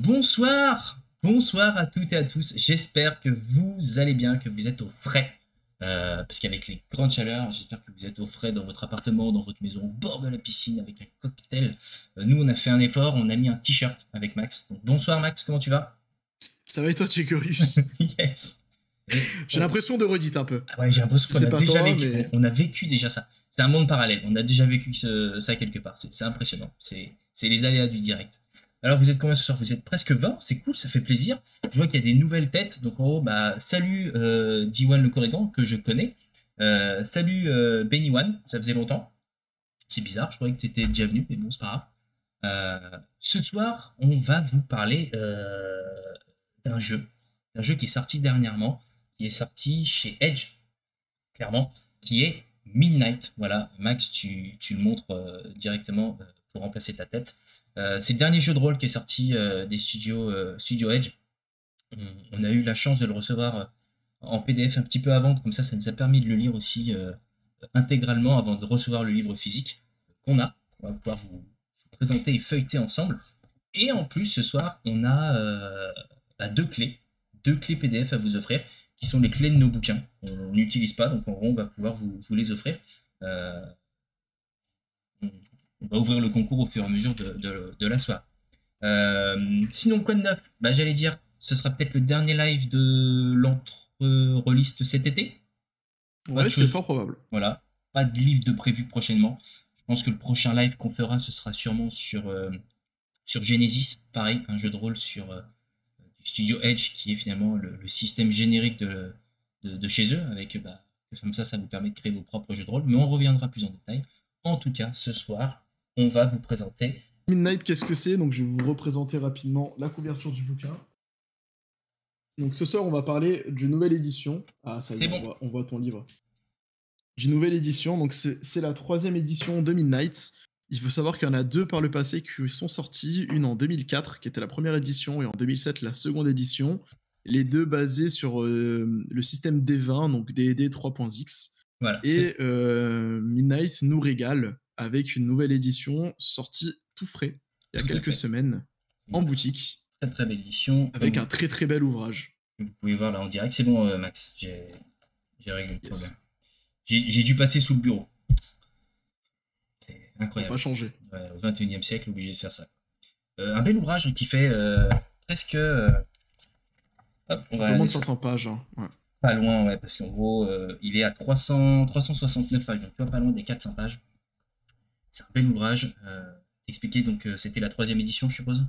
Bonsoir à toutes et à tous. J'espère que vous allez bien, que vous êtes au frais. Parce qu'avec les grandes chaleurs, j'espère que vous êtes au frais dans votre appartement, dans votre maison, au bord de la piscine, avec un cocktail. Nous, on a fait un effort, on a mis un t-shirt avec Max. Donc, bonsoir Max, comment tu vas? Ça va et toi, Tchekorius? Yes. J'ai l'impression de redite un peu. Ah ouais, j'ai l'impression Je qu'on sais a pas déjà toi, vécu, mais... on a vécu déjà ça. C'est un monde parallèle, on a déjà vécu ça quelque part. C'est impressionnant, c'est les aléas du direct. Alors vous êtes combien ce soir? Vous êtes presque 20, c'est cool, ça fait plaisir. Je vois qu'il y a des nouvelles têtes, donc en gros, bah, salut Diwan le Corrigan, que je connais. Salut Benny One, ça faisait longtemps. C'est bizarre, je croyais que tu étais déjà venu, mais bon, c'est pas grave. Ce soir, on va vous parler d'un jeu. Un jeu qui est sorti dernièrement, qui est sorti chez Edge, clairement, qui est Midnight. Voilà, Max, tu le montres directement pour remplacer ta tête. C'est le dernier jeu de rôle qui est sorti des studios Edge. On a eu la chance de le recevoir en PDF un petit peu avant, comme ça nous a permis de le lire aussi intégralement avant de recevoir le livre physique qu'on a. On va pouvoir vous présenter et feuilleter ensemble. Et en plus, ce soir, on a deux clés PDF à vous offrir, qui sont les clés de nos bouquins. On n'utilise pas, donc en gros, on va pouvoir vous les offrir. On va ouvrir le concours au fur et à mesure de la soirée. Sinon, quoi de neuf? Bah, j'allais dire, ce sera peut-être le dernier live de l'entre-reliste cet été. Ouais, c'est fort probable. Voilà, pas de livre de prévu prochainement. Je pense que le prochain live qu'on fera, ce sera sûrement sur Genesis, pareil, un jeu de rôle sur du studio Edge, qui est finalement le système générique de chez eux, avec comme ça vous permet de créer vos propres jeux de rôle, mais on reviendra plus en détail. En tout cas, ce soir, on va vous présenter Midnight, qu'est-ce que c'est? Donc je vais vous représenter rapidement la couverture du bouquin. Donc ce soir, on va parler d'une nouvelle édition. Ah, ça y est, bon. on voit ton livre. D'une nouvelle édition, donc c'est la 3e édition de Midnight. Il faut savoir qu'il y en a 2 par le passé qui sont sorties, une en 2004, qui était la première édition, et en 2007, la seconde édition. Les 2 basées sur le système D20, donc D&D 3.x. Voilà, et Midnight nous régale avec une nouvelle édition sortie tout frais, il y a quelques semaines, en boutique. Très très belle édition. Avec un très très bel ouvrage. Vous pouvez voir là en direct. C'est bon, Max, j'ai réglé le problème. J'ai dû passer sous le bureau. C'est incroyable. Pas changé. Ouais, au 21e siècle, obligé de faire ça. Un bel ouvrage qui fait presque. Hop, on va moins de 500 pages. Hein. Ouais. Pas loin, ouais, parce qu'en gros, il est à 369 pages, donc tu vois, pas loin des 400 pages. C'est un bel ouvrage. T'expliquais, donc c'était la 3e édition, je suppose?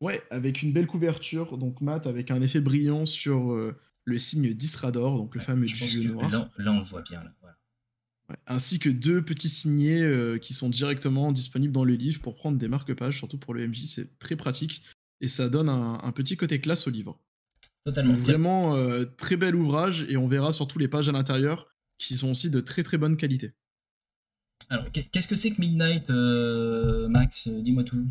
Ouais, avec une belle couverture, donc mat, avec un effet brillant sur le signe d'Istrador, donc le fameux dieu noir. Là, on le voit bien, là. Voilà. Ouais, ainsi que 2 petits signets qui sont directement disponibles dans le livre pour prendre des marque-pages, surtout pour le MJ, c'est très pratique, et ça donne un petit côté classe au livre. Totalement. Donc vraiment, très bel ouvrage, et on verra surtout les pages à l'intérieur, qui sont aussi de très très bonne qualité. Alors, qu'est-ce que c'est que Midnight, Max? Dis-moi tout.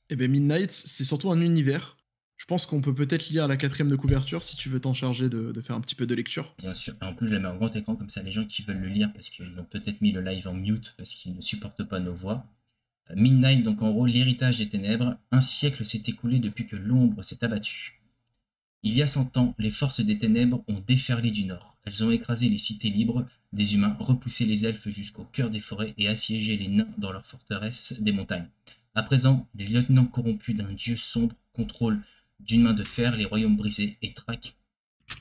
Eh bien, Midnight, c'est surtout un univers. Je pense qu'on peut peut-être lire la 4e de couverture si tu veux t'en charger de faire un petit peu de lecture. Bien sûr. En plus, je la mets en grand écran, comme ça les gens qui veulent le lire, parce qu'ils ont peut-être mis le live en mute, parce qu'ils ne supportent pas nos voix. Midnight, donc en gros, l'héritage des ténèbres. Un siècle s'est écoulé depuis que l'ombre s'est abattue. Il y a 100 ans, les forces des ténèbres ont déferlé du nord. Elles ont écrasé les cités libres des humains, repoussé les elfes jusqu'au cœur des forêts et assiégé les nains dans leurs forteresses des montagnes. À présent, les lieutenants corrompus d'un dieu sombre contrôlent d'une main de fer les royaumes brisés et traquent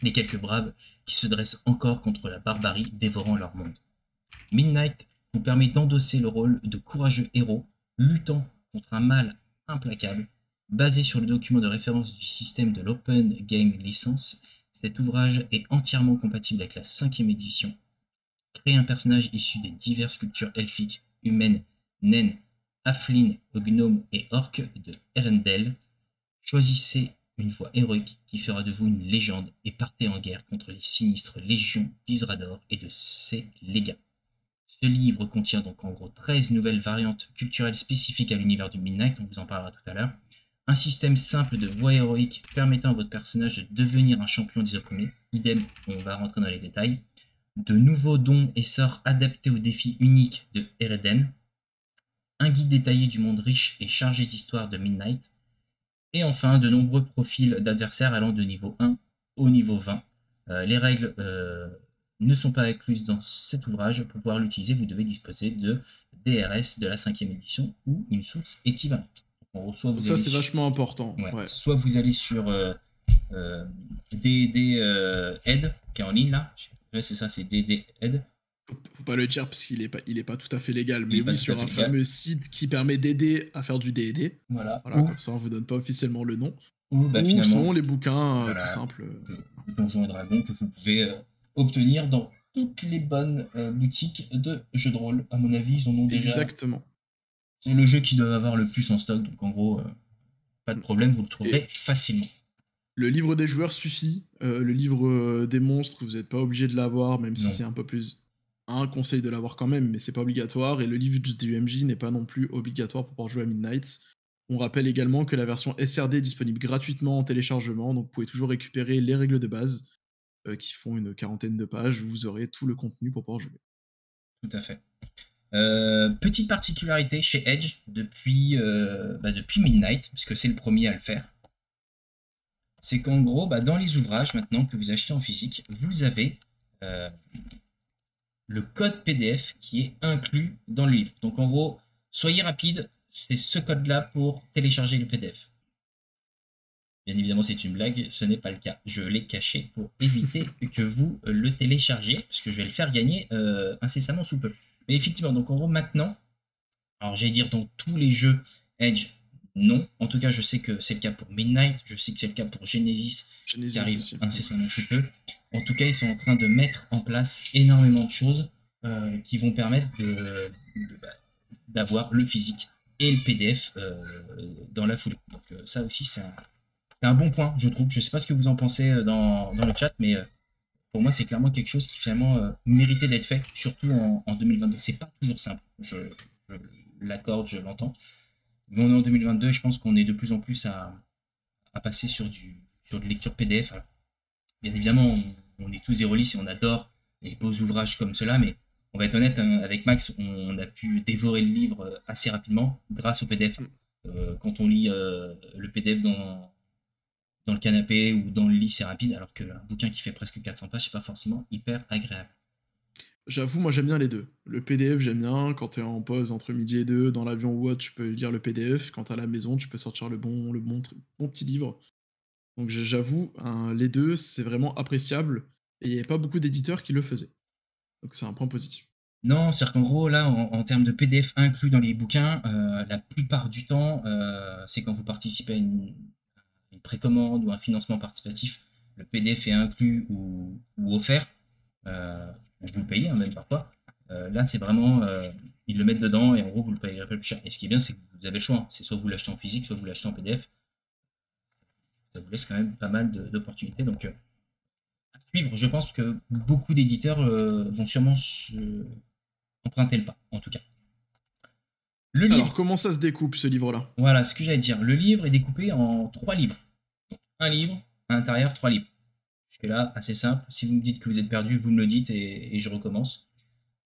les quelques braves qui se dressent encore contre la barbarie dévorant leur monde. Midnight vous permet d'endosser le rôle de courageux héros luttant contre un mal implacable. Basé sur le document de référence du système de l'Open Game License, cet ouvrage est entièrement compatible avec la 5e édition. Créez un personnage issu des diverses cultures elfiques, humaines, naines, halflings, gnomes et orques de Erendel. Choisissez une voie héroïque qui fera de vous une légende et partez en guerre contre les sinistres légions d'Isrador et de ses légats. Ce livre contient donc en gros 13 nouvelles variantes culturelles spécifiques à l'univers du Midnight, on vous en parlera tout à l'heure. Un système simple de voie héroïque permettant à votre personnage de devenir un champion des opprimés. Idem, on va rentrer dans les détails. De nouveaux dons et sorts adaptés aux défis uniques de Ereden. Un guide détaillé du monde riche et chargé d'histoire de Midnight. Et enfin, de nombreux profils d'adversaires allant de niveau 1 au niveau 20. Les règles ne sont pas incluses dans cet ouvrage. Pour pouvoir l'utiliser, vous devez disposer de DRS de la 5e édition ou une source équivalente. Donc, soit vous Ça, allez c'est vachement important. ouais, Ouais. soit vous allez sur DD Aid, qui est en ligne là. Ouais, c'est ça, c'est DD Aid. Faut pas le dire parce qu'il est pas tout à fait légal, Il mais n'est pas oui, tout à sur fait un légal. fameux site qui permet d'aider à faire du D&D. Voilà. Voilà, comme ça on vous donne pas officiellement le nom. Ou bah, Ou finalement, sinon les bouquins tout voilà, simples. de Donjons et Dragons que vous pouvez obtenir dans toutes les bonnes boutiques de jeux de rôle. À mon avis, ils en ont déjà. Exactement. C'est le jeu qui doit avoir le plus en stock, donc en gros, pas de problème, vous le trouverez Et facilement. le livre des joueurs suffit. Le livre des monstres, vous n'êtes pas obligé de l'avoir, même si Non. c'est un peu plus un conseil de l'avoir quand même, mais c'est pas obligatoire. Et le livre du MJ n'est pas non plus obligatoire pour pouvoir jouer à Midnight. On rappelle également que la version SRD est disponible gratuitement en téléchargement, donc vous pouvez toujours récupérer les règles de base qui font une quarantaine de pages. Vous aurez tout le contenu pour pouvoir jouer. Tout à fait. Petite particularité chez Edge depuis Midnight, puisque c'est le premier à le faire, c'est qu'en gros, dans les ouvrages maintenant que vous achetez en physique, vous avez le code PDF qui est inclus dans le livre. Donc en gros, soyez rapide, c'est ce code-là pour télécharger le PDF. Bien évidemment, c'est une blague, ce n'est pas le cas. Je l'ai caché pour éviter que vous le téléchargiez, parce que je vais le faire gagner incessamment sous peu. Mais effectivement, donc en gros, maintenant, alors j'allais dire dans tous les jeux Edge, non. En tout cas, je sais que c'est le cas pour Midnight, je sais que c'est le cas pour Genesis qui arrive aussi. incessamment sous peu. En tout cas, ils sont en train de mettre en place énormément de choses qui vont permettre d'avoir le physique et le PDF dans la foulée. Donc ça aussi, c'est un bon point, je trouve. Je ne sais pas ce que vous en pensez dans le chat, mais pour moi, c'est clairement quelque chose qui finalement méritait d'être fait, surtout en 2022. C'est pas toujours simple, je l'accorde, je l'entends. Mais on est en 2022 et je pense qu'on est de plus en plus à passer sur de lecture PDF. Alors, bien évidemment, on est tous zérolistes et on adore les beaux ouvrages comme cela, mais on va être honnête, avec Max, on a pu dévorer le livre assez rapidement grâce au PDF. Quand on lit le PDF dans le canapé ou dans le lit, c'est rapide, alors qu'un bouquin qui fait presque 400 pages, c'est pas forcément hyper agréable. J'avoue, moi j'aime bien les deux. Le PDF, j'aime bien. Quand t'es en pause entre midi et deux, dans l'avion ou autre, tu peux lire le PDF. Quand t'es à la maison, tu peux sortir le bon petit livre. Donc j'avoue, les deux, c'est vraiment appréciable. Et il n'y avait pas beaucoup d'éditeurs qui le faisaient. Donc c'est un point positif. Non, c'est-à-dire qu'en gros, là, en termes de PDF inclus dans les bouquins, la plupart du temps, c'est quand vous participez à une précommande ou un financement participatif, le PDF est inclus ou offert. Vous le payez, hein, même parfois. Là, c'est vraiment, ils le mettent dedans et en gros, vous le payerez pas plus cher. Et ce qui est bien, c'est que vous avez le choix. C'est soit vous l'achetez en physique, soit vous l'achetez en PDF. Ça vous laisse quand même pas mal d'opportunités. Donc, à suivre, je pense que beaucoup d'éditeurs vont sûrement emprunter le pas, en tout cas. Le livre. Alors, comment ça se découpe, ce livre-là? Voilà, ce que j'allais dire. Le livre est découpé en 3 livres. Un livre, à l'intérieur, 3 livres. Jusque-là, assez simple. Si vous me dites que vous êtes perdu, vous me le dites et je recommence.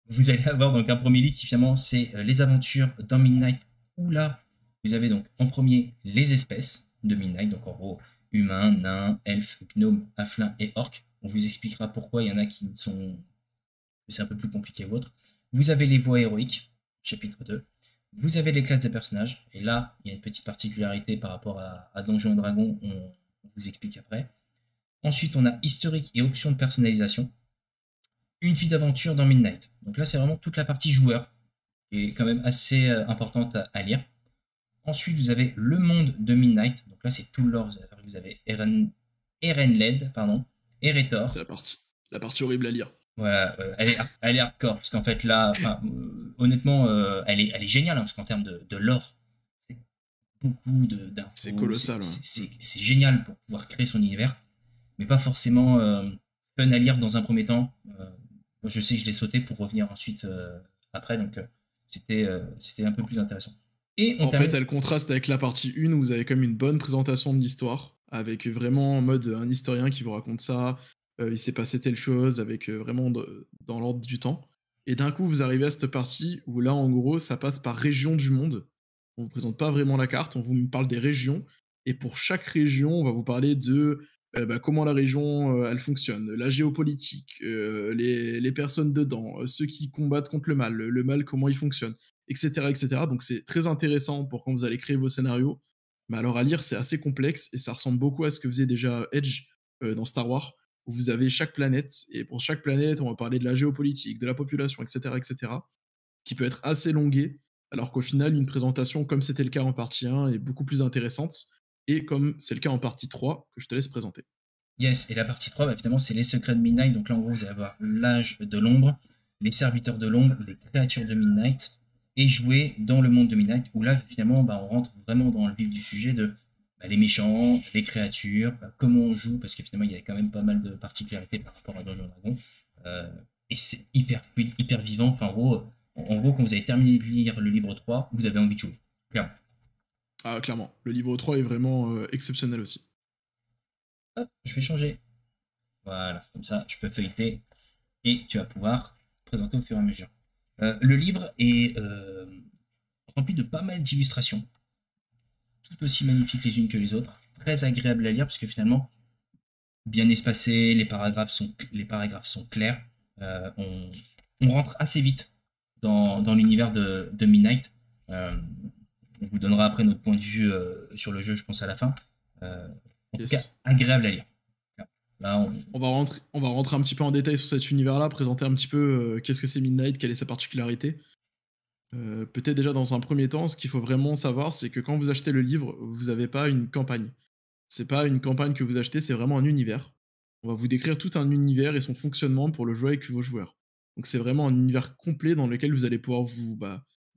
Vous allez avoir donc un premier livre qui finalement c'est les aventures dans Midnight, où là, vous avez donc en premier les espèces de Midnight, donc en gros humains, nains, elfes, gnomes, halflins et orques. On vous expliquera pourquoi il y en a qui sont... c'est un peu plus compliqué ou autre. Vous avez les voies héroïques, chapitre 2. Vous avez les classes de personnages, et là, il y a une petite particularité par rapport à Donjons et Dragons, on vous explique après. Ensuite, on a historique et options de personnalisation. Une vie d'aventure dans Midnight. Donc là, c'est vraiment toute la partie joueur, qui est quand même assez importante à lire. Ensuite, vous avez le monde de Midnight. Donc là, c'est tout le lore. Vous avez Erenled, pardon, Eretor. C'est la partie horrible à lire. Voilà, elle est hardcore, parce qu'en fait là, honnêtement, elle est géniale, hein, parce qu'en termes de lore, c'est beaucoup d'infos. C'est colossal. C'est génial pour pouvoir créer son univers, mais pas forcément fun à lire dans un premier temps. Moi, je sais que je l'ai sauté pour revenir ensuite après, donc c'était un peu plus intéressant. Et en fait, elle contraste avec la partie 1 où vous avez comme une bonne présentation de l'histoire, avec vraiment en mode un historien qui vous raconte ça, il s'est passé telle chose, avec vraiment dans l'ordre du temps. Et d'un coup, vous arrivez à cette partie où là, en gros, ça passe par région du monde. On vous présente pas vraiment la carte, on vous parle des régions. Et pour chaque région, on va vous parler de comment la région elle fonctionne, la géopolitique, les personnes dedans, ceux qui combattent contre le mal comment il fonctionne, etc., etc. Donc c'est très intéressant pour quand vous allez créer vos scénarios. Mais alors à lire, c'est assez complexe et ça ressemble beaucoup à ce que faisait déjà Edge dans Star Wars, où vous avez chaque planète, et pour chaque planète, on va parler de la géopolitique, de la population, etc., etc., qui peut être assez longué, alors qu'au final, une présentation, comme c'était le cas en partie 1, est beaucoup plus intéressante, et comme c'est le cas en partie 3, que je te laisse présenter. Yes, et la partie 3, bah, finalement, c'est les secrets de Midnight. Donc là, en gros, vous allez avoir l'âge de l'ombre, les serviteurs de l'ombre, les créatures de Midnight, et jouer dans le monde de Midnight, où là, finalement, bah, on rentre vraiment dans le vif du sujet de bah, les méchants, les créatures, bah, comment on joue, parce que finalement, il y a quand même pas mal de particularités par rapport à Donjons Dragons. Et c'est hyper fluide, hyper vivant. Enfin, en gros, quand vous avez terminé de lire le livre 3, vous avez envie de jouer. Clairement. Ah, clairement, le livre 3 est vraiment exceptionnel aussi. Hop, je vais changer. Voilà, comme ça, je peux feuilleter et tu vas pouvoir présenter au fur et à mesure. Le livre est rempli de pas mal d'illustrations, tout aussi magnifiques les unes que les autres, très agréable à lire parce que finalement, bien espacé, les paragraphes sont clairs, on rentre assez vite dans l'univers de Midnight. On vous donnera après notre point de vue sur le jeu, je pense, à la fin. En tout cas, Yes. agréable à lire. Là, On va rentrer un petit peu en détail sur cet univers-là, présenter un petit peu qu'est-ce que c'est Midnight, quelle est sa particularité. Peut-être déjà dans un premier temps, ce qu'il faut vraiment savoir, c'est que quand vous achetez le livre, vous n'avez pas une campagne. C'est pas une campagne que vous achetez, c'est vraiment un univers. On va vous décrire tout un univers et son fonctionnement pour le jouer avec vos joueurs. Donc c'est vraiment un univers complet dans lequel vous allez pouvoir vous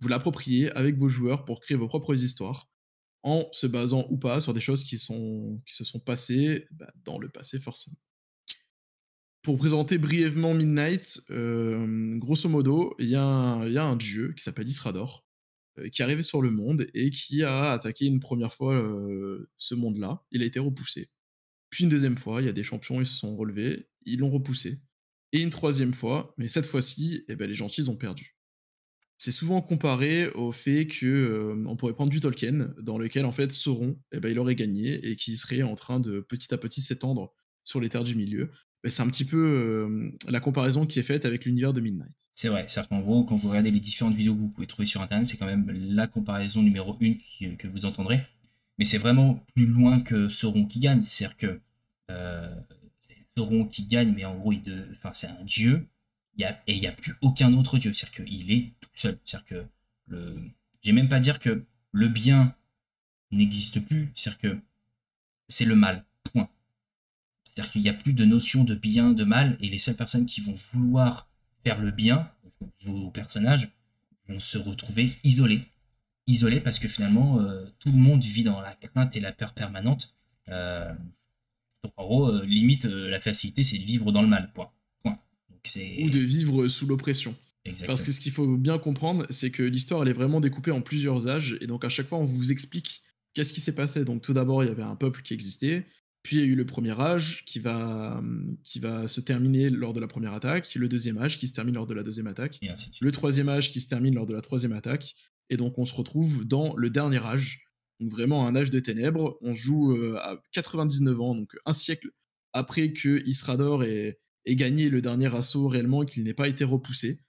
l'approprier avec vos joueurs pour créer vos propres histoires, en se basant ou pas sur des choses qui se sont passées dans le passé forcément. Pour présenter brièvement Midnight, grosso modo, il y a un dieu qui s'appelle Isrador, qui est arrivé sur le monde et qui a attaqué une première fois ce monde-là. Il a été repoussé. Puis une deuxième fois, il y a des champions, ils se sont relevés, ils l'ont repoussé. Et une troisième fois, mais cette fois-ci, eh ben, les gentils ont perdu. C'est souvent comparé au fait que on pourrait prendre du Tolkien, dans lequel en fait Sauron, eh ben, il aurait gagné et qui serait en train de petit à petit s'étendre sur les terres du milieu. Ben, c'est un petit peu la comparaison qui est faite avec l'univers de Midnight. c'est vrai, c'est-à-dire qu'en gros, quand vous regardez les différentes vidéos que vous pouvez trouver sur Internet, c'est quand même la comparaison numéro 1 que vous entendrez. Mais c'est vraiment plus loin que Sauron qui gagne. C'est-à-dire que euh, c'est Sauron qui gagne, mais en gros, enfin, c'est un dieu. Et il n'y a plus aucun autre dieu. C'est-à-dire qu'il est tout seul. C'est-à-dire que le... j'ai même pas dire que le bien n'existe plus. C'est-à-dire que c'est le mal. Point. C'est-à-dire qu'il n'y a plus de notion de bien, de mal, et les seules personnes qui vont vouloir faire le bien, vos personnages, vont se retrouver isolés. Isolés parce que finalement, tout le monde vit dans la crainte et la peur permanente. Euh, donc en gros, limite, la facilité, c'est de vivre dans le mal. Point. Point. Donc Ou de c'est vivre sous l'oppression. Parce exactement. que ce qu'il faut bien comprendre, c'est que l'histoire, elle est vraiment découpée en plusieurs âges, et donc à chaque fois, on vous explique qu'est-ce qui s'est passé. Donc tout d'abord, il y avait un peuple qui existait, puis il y a eu le premier âge qui va se terminer lors de la première attaque, le deuxième âge qui se termine lors de la deuxième attaque, Et ainsi de suite. le troisième âge qui se termine lors de la troisième attaque, et donc on se retrouve dans le dernier âge, donc vraiment un âge de ténèbres. On joue à 99 ans, donc un siècle après que Isrador ait gagné le dernier assaut réellement et qu'il n'ait pas été repoussé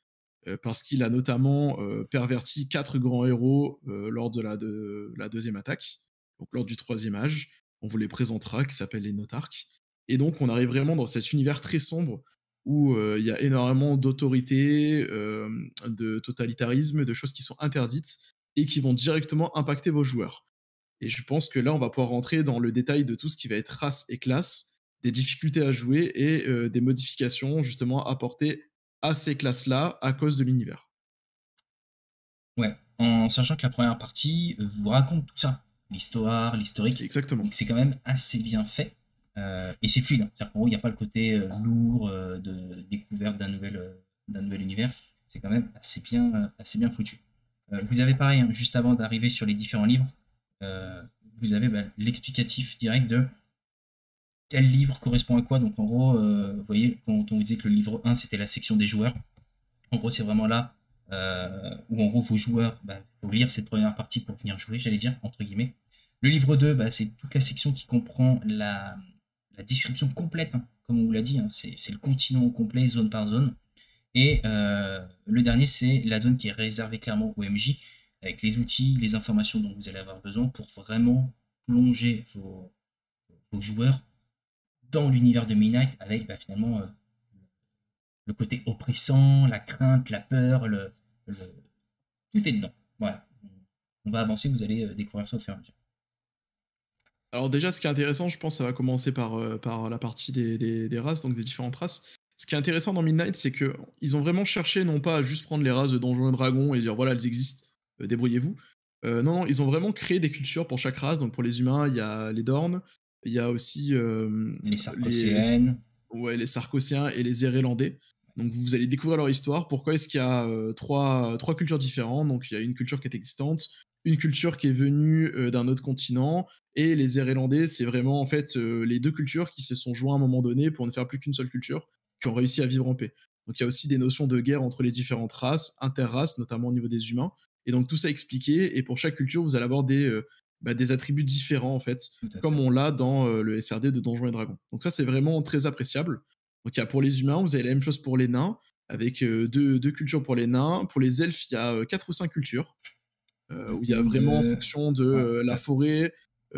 parce qu'il a notamment perverti 4 grands héros lors de la deuxième attaque, donc lors du troisième âge. On vous les présentera, qui s'appellent les Notarques. Et donc, on arrive vraiment dans cet univers très sombre où il y a énormément d'autorité, de totalitarisme, de choses qui sont interdites et qui vont directement impacter vos joueurs. Et je pense que là, on va pouvoir rentrer dans le détail de tout ce qui va être race et classe, des difficultés à jouer et des modifications justement apportées à ces classes-là à cause de l'univers. Ouais, en sachant que la première partie vous raconte tout ça, l'histoire, l'historique, Exactement. donc c'est quand même assez bien fait et c'est fluide. C'est-à-dire qu'en gros, il n'y a pas le côté lourd de découverte d'un nouvel univers. C'est quand même assez bien foutu. Vous avez pareil, hein, juste avant d'arriver sur les différents livres, euh, vous avez l'explicatif direct de quel livre correspond à quoi. Donc en gros, vous voyez, quand on vous disait que le livre 1 c'était la section des joueurs, en gros, c'est vraiment là où, en gros, vos joueurs, faut lire cette première partie pour venir jouer, j'allais dire, entre guillemets. Le livre 2, bah, c'est toute la section qui comprend la description complète, hein, comme on vous l'a dit, hein, c'est le continent au complet, zone par zone. Et le dernier, c'est la zone qui est réservée clairement au MJ, avec les outils, les informations dont vous allez avoir besoin pour vraiment plonger vos joueurs dans l'univers de Midnight, avec bah, finalement le côté oppressant, la crainte, la peur, tout est dedans. Voilà. On va avancer, vous allez découvrir ça au fur et à mesure. Alors déjà, ce qui est intéressant, je pense, ça va commencer par la partie des races, donc des différentes races. Ce qui est intéressant dans Midnight, c'est que ils ont vraiment cherché non pas à juste prendre les races de Donjons et Dragons et dire voilà, elles existent, débrouillez-vous. Non, ils ont vraiment créé des cultures pour chaque race. Donc pour les humains, il y a les Dornes, il y a aussi Les les, Sarcocéennes. ouais, les Sarcosiens et les Érélandais. Donc vous allez découvrir leur histoire. Pourquoi est-ce qu'il y a trois cultures différentes? Donc il y a une culture qui est existante, une culture qui est venue d'un autre continent, et les Érélandais, c'est vraiment en fait les deux cultures qui se sont joints à un moment donné pour ne faire plus qu'une seule culture, qui ont réussi à vivre en paix. Donc il y a aussi des notions de guerre entre les différentes races, interraces, notamment au niveau des humains. Et donc tout ça expliqué, et pour chaque culture, vous allez avoir des attributs différents en fait, Tout à comme fait. on l'a dans le SRD de Donjons et Dragons. Donc ça, c'est vraiment très appréciable. Donc il y a pour les humains, vous avez la même chose pour les nains, avec deux cultures pour les nains. Pour les elfes, il y a 4 ou 5 cultures, où il y a vraiment en fonction de Ouais, la quatre. forêt,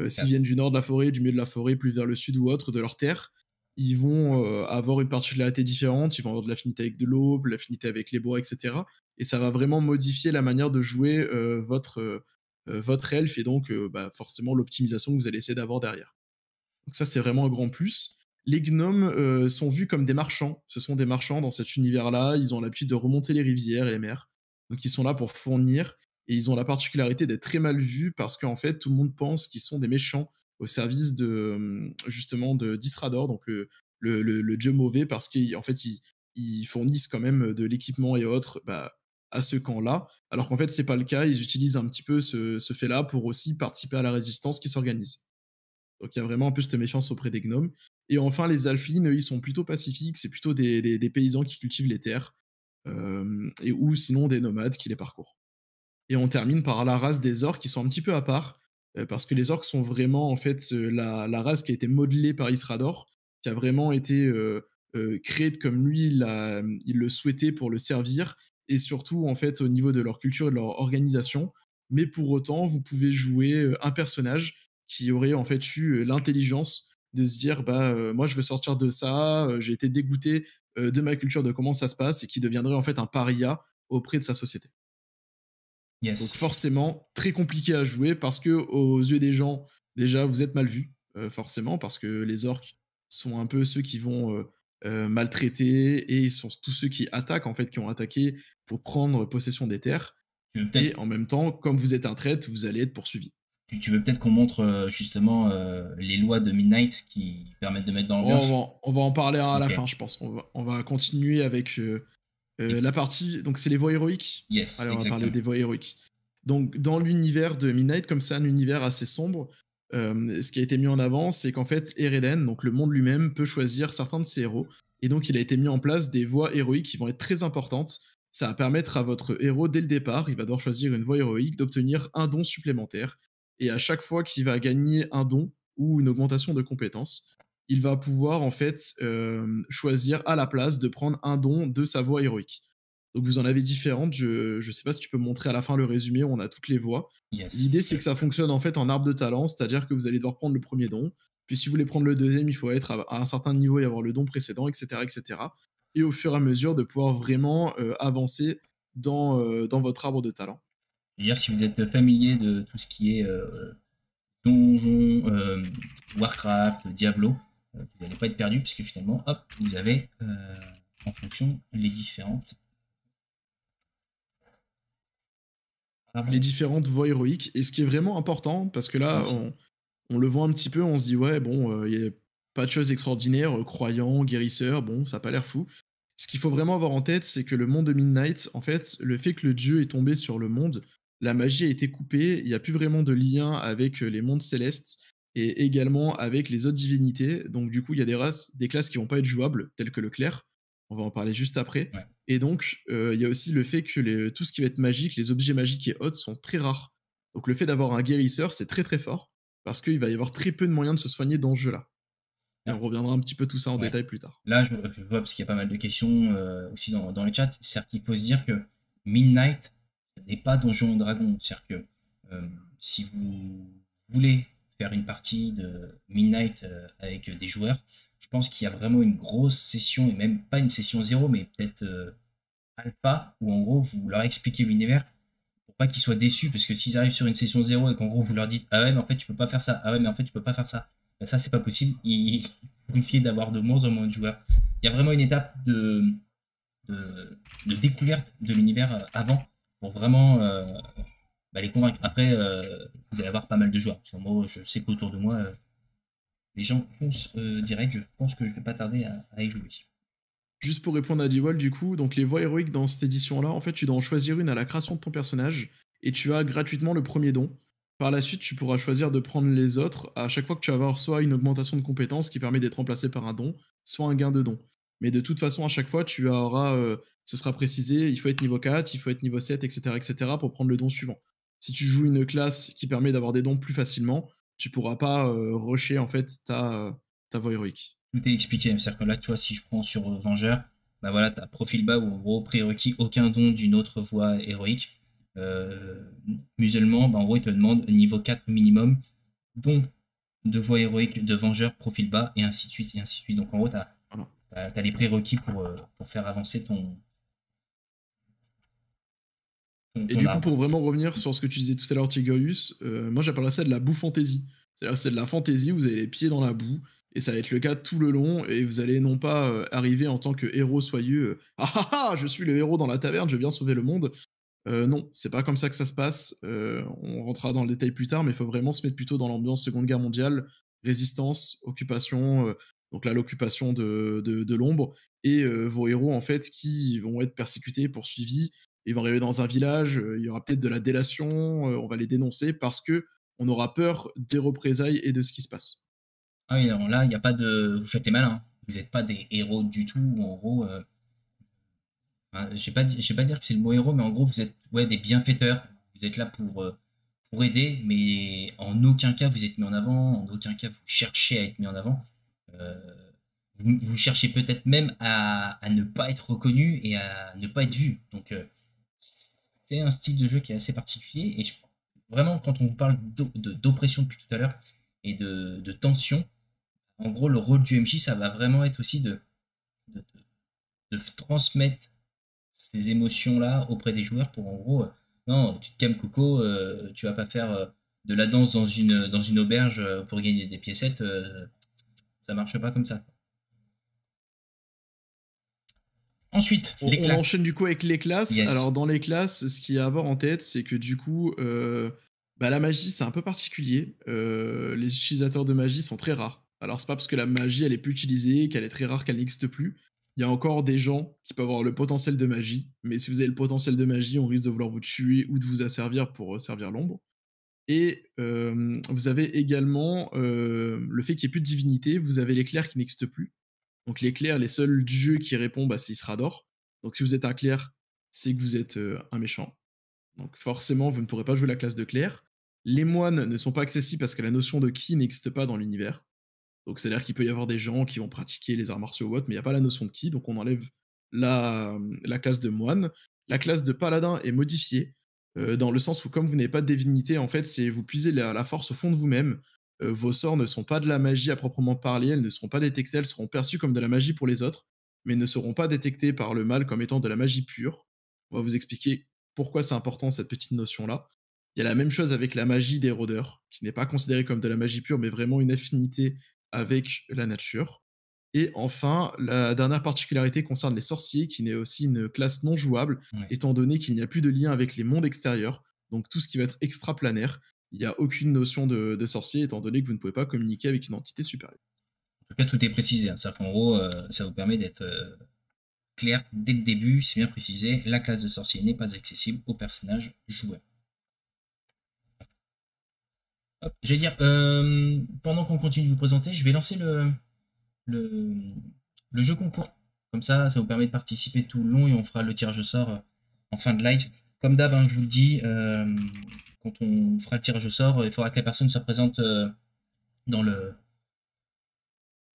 s'ils viennent du nord de la forêt, du milieu de la forêt, plus vers le sud ou autre de leur terre, ils vont avoir une particularité différente, ils vont avoir de l'affinité avec de l'eau, de l'affinité avec les bois, etc. Et ça va vraiment modifier la manière de jouer votre elfe, et donc bah, forcément l'optimisation que vous allez essayer d'avoir derrière. Donc ça, c'est vraiment un grand plus. Les gnomes sont vus comme des marchands. Ce sont des marchands dans cet univers-là. Ils ont l'habitude de remonter les rivières et les mers. Donc ils sont là pour fournir. Et ils ont la particularité d'être très mal vus parce qu'en fait, tout le monde pense qu'ils sont des méchants au service de justement d'Isrador, donc le dieu mauvais, parce qu'en fait, ils fournissent quand même de l'équipement et autres bah, à ce camp-là. Alors qu'en fait, c'est pas le cas. Ils utilisent un petit peu ce fait-là pour aussi participer à la résistance qui s'organise. Donc il y a vraiment un peu cette méfiance auprès des gnomes. Et enfin, les Alphelines, ils sont plutôt pacifiques, c'est plutôt des paysans qui cultivent les terres, et ou sinon des nomades qui les parcourent. Et on termine par la race des orques qui sont un petit peu à part, parce que les orques sont vraiment en fait la race qui a été modelée par Isrador, qui a vraiment été créée comme lui il le souhaitait pour le servir, et surtout en fait au niveau de leur culture et de leur organisation. Mais pour autant, vous pouvez jouer un personnage qui aurait en fait eu l'intelligence de se dire bah moi je veux sortir de ça, j'ai été dégoûté de ma culture, de comment ça se passe, et qui deviendrait en fait un paria auprès de sa société. Donc Yes, effectivement. forcément, très compliqué à jouer parce que aux yeux des gens, déjà, vous êtes mal vu, forcément, parce que les orques sont un peu ceux qui vont maltraiter, et ils sont tous ceux qui attaquent, en fait, qui ont attaqué pour prendre possession des terres. Tu veux Et peut-être en même temps, comme vous êtes un traître, vous allez être poursuivi. tu veux peut-être qu'on montre justement les lois de Midnight qui permettent de mettre dans Oh, l'ambiance? on va en parler à la Ok. fin, je pense. On va continuer avec Et- la partie. Donc, c'est les voies héroïques. Yes, Allez, on va parler exactement. des voies héroïques. Donc, dans l'univers de Midnight, comme c'est un univers assez sombre, ce qui a été mis en avant, c'est qu'en fait, Ereden, donc le monde lui-même, peut choisir certains de ses héros. Et donc, il a été mis en place des voies héroïques qui vont être très importantes. Ça va permettre à votre héros, dès le départ, il va devoir choisir une voie héroïque, d'obtenir un don supplémentaire. Et à chaque fois qu'il va gagner un don ou une augmentation de compétences, il va pouvoir en fait choisir à la place de prendre un don de sa voie héroïque. Donc vous en avez différentes. Je ne sais pas si tu peux montrer à la fin le résumé où on a toutes les voies. Yes. L'idée, c'est que ça fonctionne en fait en arbre de talent, c'est-à-dire que vous allez devoir prendre le premier don, puis si vous voulez prendre le deuxième, il faut être à un certain niveau et avoir le don précédent, etc., etc. Et cetera. Et au fur et à mesure de pouvoir vraiment avancer dans votre arbre de talent. Je veux dire, si vous êtes familier de tout ce qui est Donjon, Warcraft, Diablo, vous n'allez pas être perdu puisque finalement, hop, vous avez en fonction les différentes. Les Pardon. différentes voies héroïques. Et ce qui est vraiment important, parce que là, Yes. on le voit un petit peu, on se dit, ouais, bon, il n'y a pas de choses extraordinaires, croyant, guérisseur, bon, ça n'a pas l'air fou. Ce qu'il faut vraiment avoir en tête, c'est que le monde de Midnight, en fait, le fait que le dieu est tombé sur le monde, la magie a été coupée, il n'y a plus vraiment de lien avec les mondes célestes et également avec les autres divinités. Donc, du coup, il y a des races, des classes qui vont pas être jouables, telles que le clerc. On va en parler juste après. Ouais. Et donc, il y a aussi le fait que tout ce qui va être magique, les objets magiques et autres sont très rares. Donc, le fait d'avoir un guérisseur, c'est très très fort. parce qu'il va y avoir très peu de moyens de se soigner dans ce jeu-là. Et on Alors, reviendra un petit peu tout ça en ouais. détail plus tard. Là, je vois, parce qu'il y a pas mal de questions aussi dans le chat, c'est-à-dire qu'il faut se dire que Midnight ce n'est pas Donjons et Dragons. C'est-à-dire que si vous voulez faire une partie de Midnight avec des joueurs, je pense qu'il y a vraiment une grosse session, et même pas une session 0, mais peut-être alpha, où en gros vous leur expliquez l'univers pour pas qu'ils soient déçus, parce que s'ils arrivent sur une session 0 et qu'en gros vous leur dites ah ouais mais en fait tu peux pas faire ça, ah ouais mais en fait tu peux pas faire ça, ben ça c'est pas possible, vous risquez d'avoir de moins en moins de joueurs. Il y a vraiment une étape de découverte de l'univers avant pour vraiment les convaincre. Après vous allez avoir pas mal de joueurs, parce que moi je sais qu'autour de moi les gens foncent direct, je pense que je vais pas tarder à y jouer. Juste pour répondre à D-Wall, du coup, donc les voies héroïques dans cette édition-là, en fait, tu dois en choisir une à la création de ton personnage, et tu as gratuitement le premier don. Par la suite, tu pourras choisir de prendre les autres à chaque fois que tu vas avoir soit une augmentation de compétences qui permet d'être remplacé par un don, soit un gain de don. Mais de toute façon, à chaque fois, tu auras, ce sera précisé, il faut être niveau 4, il faut être niveau 7, etc., pour prendre le don suivant. Si tu joues une classe qui permet d'avoir des dons plus facilement, tu pourras pas rusher en fait ta voie héroïque. Tout est expliqué. C'est-à-dire que là, tu vois, si je prends sur Vengeur, bah voilà, tu as profil bas où en gros, prérequis, aucun don d'une autre voie héroïque. Musulman, bah, en gros, il te demande niveau 4 minimum, don de voie héroïque, de Vengeur, profil bas, et ainsi de suite, et ainsi de suite. Donc en gros, tu as les prérequis pour faire avancer ton Et du coup, arbre. pour vraiment revenir sur ce que tu disais tout à l'heure, Tigurius, moi j'appellerais ça de la boue fantaisie. C'est-à-dire que c'est de la fantaisie, vous avez les pieds dans la boue, et ça va être le cas tout le long, et vous allez non pas arriver en tant que héros soyeux, ah ah ah, je suis le héros dans la taverne, je viens sauver le monde. Non, c'est pas comme ça que ça se passe. On rentrera dans le détail plus tard, mais il faut vraiment se mettre plutôt dans l'ambiance Seconde Guerre mondiale, résistance, occupation, donc là l'occupation de l'ombre, et vos héros en fait qui vont être persécutés, poursuivis, ils vont arriver dans un village, il y aura peut-être de la délation, on va les dénoncer parce que on aura peur des représailles et de ce qui se passe. Ah oui, non, là, il n'y a pas de. Vous faites les malins. Vous n'êtes pas des héros du tout. En gros, je vais pas dire que c'est le mot héros, mais en gros, vous êtes des bienfaiteurs. Vous êtes là pour aider, mais en aucun cas vous êtes mis en avant, en aucun cas vous cherchez à être mis en avant. Euh, vous cherchez peut-être même à ne pas être reconnu et à ne pas être vu. Donc, c'est un style de jeu qui est assez particulier. Et vraiment, quand on vous parle d'oppression depuis tout à l'heure et de tension, en gros, le rôle du MJ, ça va vraiment être aussi de, de transmettre ces émotions-là auprès des joueurs pour en gros, non, tu te calmes Coco, tu vas pas faire de la danse dans une auberge pour gagner des piécettes, ça marche pas comme ça. Ensuite, les On classes. enchaîne du coup avec les classes. Yes. Alors dans les classes, ce qu'il y a à avoir en tête, c'est que du coup, la magie c'est un peu particulier. Les utilisateurs de magie sont très rares. Alors c'est pas parce que la magie elle est plus utilisée, qu'elle est très rare, qu'elle n'existe plus. Il y a encore des gens qui peuvent avoir le potentiel de magie, mais si vous avez le potentiel de magie, on risque de vouloir vous tuer ou de vous asservir pour servir l'ombre. Et vous avez également le fait qu'il n'y ait plus de divinité, vous avez les clercs qui n'existent plus. Donc les clercs, les seuls dieux qui répondent, c'est Isrador. Donc si vous êtes un clerc, c'est que vous êtes un méchant. Donc forcément, vous ne pourrez pas jouer la classe de clerc. Les moines ne sont pas accessibles parce que la notion de ki n'existe pas dans l'univers. Donc c'est-à-dire qu'il peut y avoir des gens qui vont pratiquer les arts martiaux ou autres, mais il n'y a pas la notion de ki, donc on enlève la classe de moine. La classe de paladin est modifiée, dans le sens où comme vous n'avez pas de divinité, en fait, c'est vous puisez la force au fond de vous-même. Vos sorts ne sont pas de la magie à proprement parler, elles ne seront pas détectées, elles seront perçues comme de la magie pour les autres, mais ne seront pas détectées par le mal comme étant de la magie pure. On va vous expliquer pourquoi c'est important cette petite notion-là. Il y a la même chose avec la magie des rôdeurs, qui n'est pas considérée comme de la magie pure, mais vraiment une affinité avec la nature. Et enfin, la dernière particularité concerne les sorciers, qui n'est aussi une classe non jouable, Ouais. étant donné qu'il n'y a plus de lien avec les mondes extérieurs, donc tout ce qui va être extraplanaire, il n'y a aucune notion de sorcier, étant donné que vous ne pouvez pas communiquer avec une entité supérieure. En tout cas, tout est précisé. Hein. C'est-à-dire qu'en gros, ça vous permet d'être clair dès le début. C'est bien précisé. La classe de sorcier n'est pas accessible aux personnages joueurs. Je vais dire, pendant qu'on continue de vous présenter, je vais lancer le jeu concours. Comme ça vous permet de participer tout le long et on fera le tirage au sort en fin de live. comme d'hab, hein, je vous le dis, quand on fera le tirage au sort, il faudra que la personne soit présente dans le,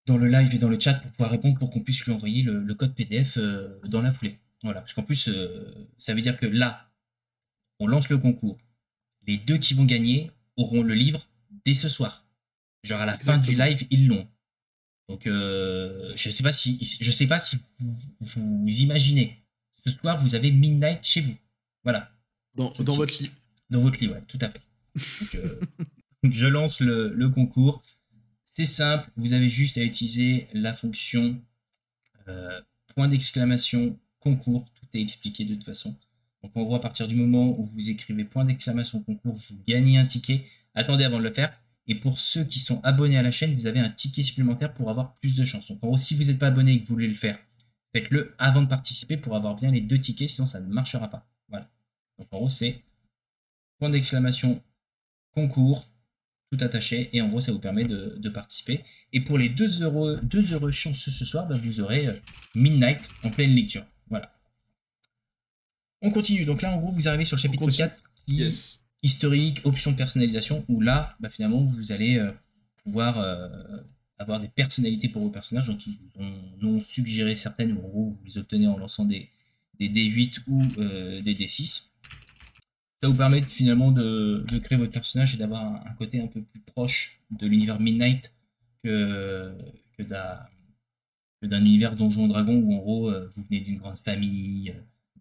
dans le live et dans le chat pour pouvoir répondre pour qu'on puisse lui envoyer le code PDF dans la foulée. Voilà, parce qu'en plus, ça veut dire que là, on lance le concours. Les 2 qui vont gagner auront le livre dès ce soir. Genre à la fin du live, ils l'ont. Donc je sais pas si vous imaginez. Ce soir, vous avez Midnight chez vous. Voilà. Dans votre lit. Dans votre lit, ouais, tout à fait. Donc, je lance le concours. C'est simple, vous avez juste à utiliser la fonction point d'exclamation concours. Tout est expliqué de toute façon. Donc en gros, à partir du moment où vous écrivez point d'exclamation concours, vous gagnez un ticket. Attendez avant de le faire. Et pour ceux qui sont abonnés à la chaîne, vous avez un ticket supplémentaire pour avoir plus de chance. Donc en gros, si vous n'êtes pas abonné et que vous voulez le faire, faites-le avant de participer pour avoir bien les 2 tickets, sinon ça ne marchera pas. Voilà. Donc en gros, c'est point d'exclamation concours, tout attaché, et en gros, ça vous permet de participer. Et pour les 2 heureux chanceux ce soir, bah, vous aurez Midnight en pleine lecture. Voilà. On continue. Donc là, en gros, vous arrivez sur le chapitre 4 qui est historique, option de personnalisation, où là, bah, finalement, vous allez pouvoir avoir des personnalités pour vos personnages. Donc, ils vous ont suggéré certaines, où en gros, vous les obtenez en lançant des D8 ou des D6. Ça vous permet finalement de créer votre personnage et d'avoir un côté un peu plus proche de l'univers Midnight que d'un univers Donjons et Dragons où en gros vous venez d'une grande famille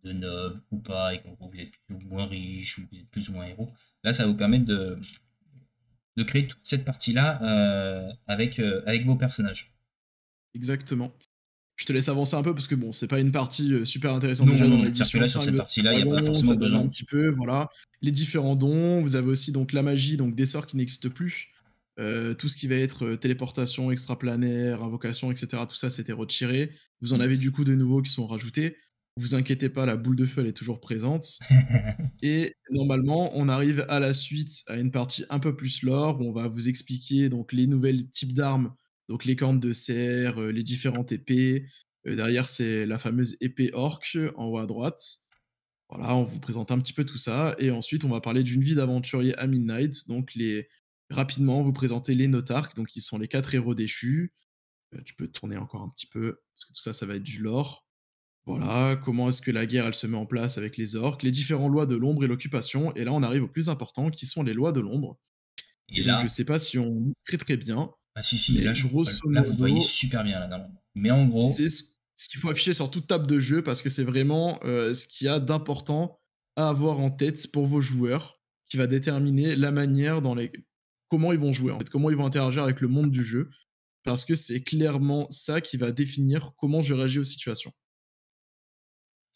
de nobles ou pas et qu'en gros vous êtes plus ou moins riche ou vous êtes plus ou moins héros. Là, ça va vous permettre de créer toute cette partie-là avec vos personnages. Exactement. Je te laisse avancer un peu parce que bon, c'est pas une partie super intéressante déjà dans l'édition. Là, sur cette partie-là, il n'y a pas forcément besoin. Un petit peu, voilà. Les différents dons, vous avez aussi donc la magie, donc des sorts qui n'existent plus. Tout ce qui va être téléportation, extraplanaire, invocation, etc. Tout ça, c'était retiré. Vous en avez du coup de nouveaux qui sont rajoutés. Vous inquiétez pas, la boule de feu, elle est toujours présente. Et normalement, on arrive à la suite à une partie un peu plus lore où on va vous expliquer donc les nouvelles types d'armes, donc les cornes de cerf, les différentes épées. Derrière, c'est la fameuse épée orc en haut à droite. Voilà, on vous présente un petit peu tout ça. Et ensuite, on va parler d'une vie d'aventurier à Midnight. Donc, rapidement, vous présenter les Notarques, donc qui sont les 4 héros déchus. Tu peux tourner encore un petit peu, parce que tout ça, ça va être du lore. Voilà, comment est-ce que la guerre, elle se met en place avec les orques, les différentes lois de l'ombre et l'occupation. Et là, on arrive au plus important, qui sont les lois de l'ombre. Et donc, je sais pas si on lit très très bien. Ah si, mais là, là, vous voyez super bien, là, normalement. Mais en gros... C'est ce qu'il faut afficher sur toute table de jeu, parce que c'est vraiment ce qu'il y a d'important à avoir en tête pour vos joueurs, qui va déterminer la manière comment ils vont jouer, en fait, comment ils vont interagir avec le monde du jeu, parce que c'est clairement ça qui va définir comment je réagis aux situations.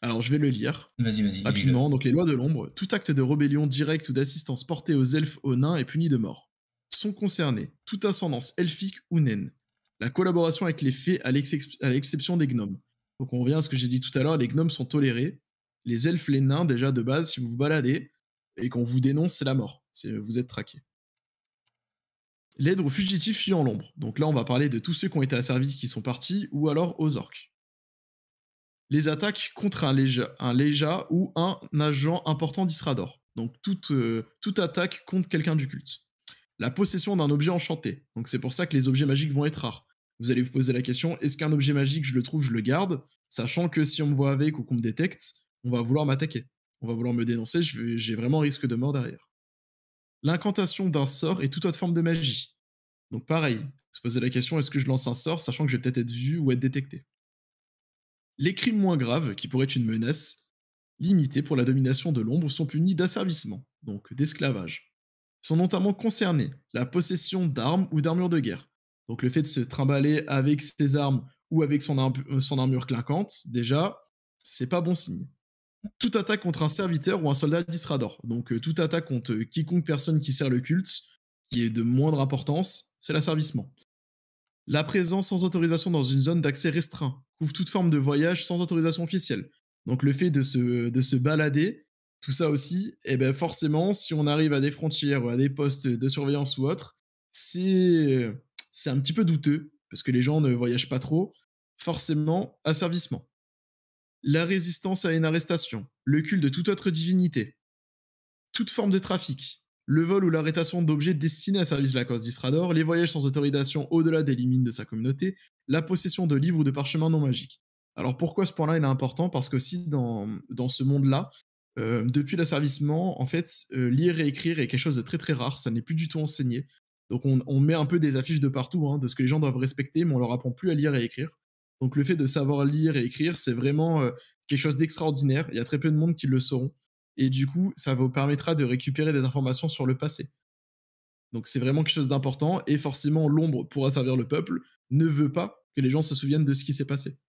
Alors, je vais le lire. Vas-y. Rapidement, donc les lois de l'ombre. Tout acte de rébellion directe ou d'assistance porté aux elfes, aux nains est puni de mort. Sont concernés toute ascendance elfique ou naine. La collaboration avec les fées à l'exception des gnomes. Donc on revient à ce que j'ai dit tout à l'heure, les gnomes sont tolérés. Les elfes, les nains, déjà de base, si vous vous baladez et qu'on vous dénonce, c'est la mort. Vous êtes traqué. L'aide aux fugitifs fuyant l'ombre. Donc là, on va parler de tous ceux qui ont été asservis qui sont partis, ou alors aux orques. Les attaques contre un léja ou un agent important d'Isrador. Donc toute attaque contre quelqu'un du culte. La possession d'un objet enchanté. Donc c'est pour ça que les objets magiques vont être rares. Vous allez vous poser la question, est-ce qu'un objet magique, je le trouve, je le garde, sachant que si on me voit avec ou qu'on me détecte, on va vouloir m'attaquer. On va vouloir me dénoncer, j'ai vraiment risque de mort derrière. L'incantation d'un sort et toute autre forme de magie. Donc pareil, se poser la question, est-ce que je lance un sort, sachant que je vais peut-être être vu ou être détecté. Les crimes moins graves, qui pourraient être une menace, limitée pour la domination de l'ombre, sont punis d'asservissement, donc d'esclavage. Sont notamment concernés la possession d'armes ou d'armures de guerre. Donc le fait de se trimballer avec ses armes ou avec son armure clinquante, déjà, c'est pas bon signe. Toute attaque contre un serviteur ou un soldat d'Isrador. Donc toute attaque contre quiconque personne qui sert le culte, qui est de moindre importance, c'est l'asservissement. La présence sans autorisation dans une zone d'accès restreint couvre toute forme de voyage sans autorisation officielle. Donc le fait de se balader, tout ça aussi, et ben forcément, si on arrive à des frontières ou à des postes de surveillance ou autres, c'est un petit peu douteux, parce que les gens ne voyagent pas trop, forcément asservissement. la résistance à une arrestation, le culte de toute autre divinité, toute forme de trafic, le vol ou l'arrestation d'objets destinés à service de la cause d'Isrador, les voyages sans autorisation au-delà des limites de sa communauté, la possession de livres ou de parchemins non magiques. Alors pourquoi ce point-là il est important? Parce que si dans ce monde-là, depuis l'asservissement, en fait, lire et écrire est quelque chose de très très rare, ça n'est plus du tout enseigné. Donc on met un peu des affiches de partout, hein, de ce que les gens doivent respecter, mais on leur apprend plus à lire et écrire. Donc le fait de savoir lire et écrire, c'est vraiment quelque chose d'extraordinaire. Il y a très peu de monde qui le sauront. Et du coup, ça vous permettra de récupérer des informations sur le passé. Donc c'est vraiment quelque chose d'important, et forcément l'ombre pour asservir le peuple ne veut pas que les gens se souviennent de ce qui s'est passé.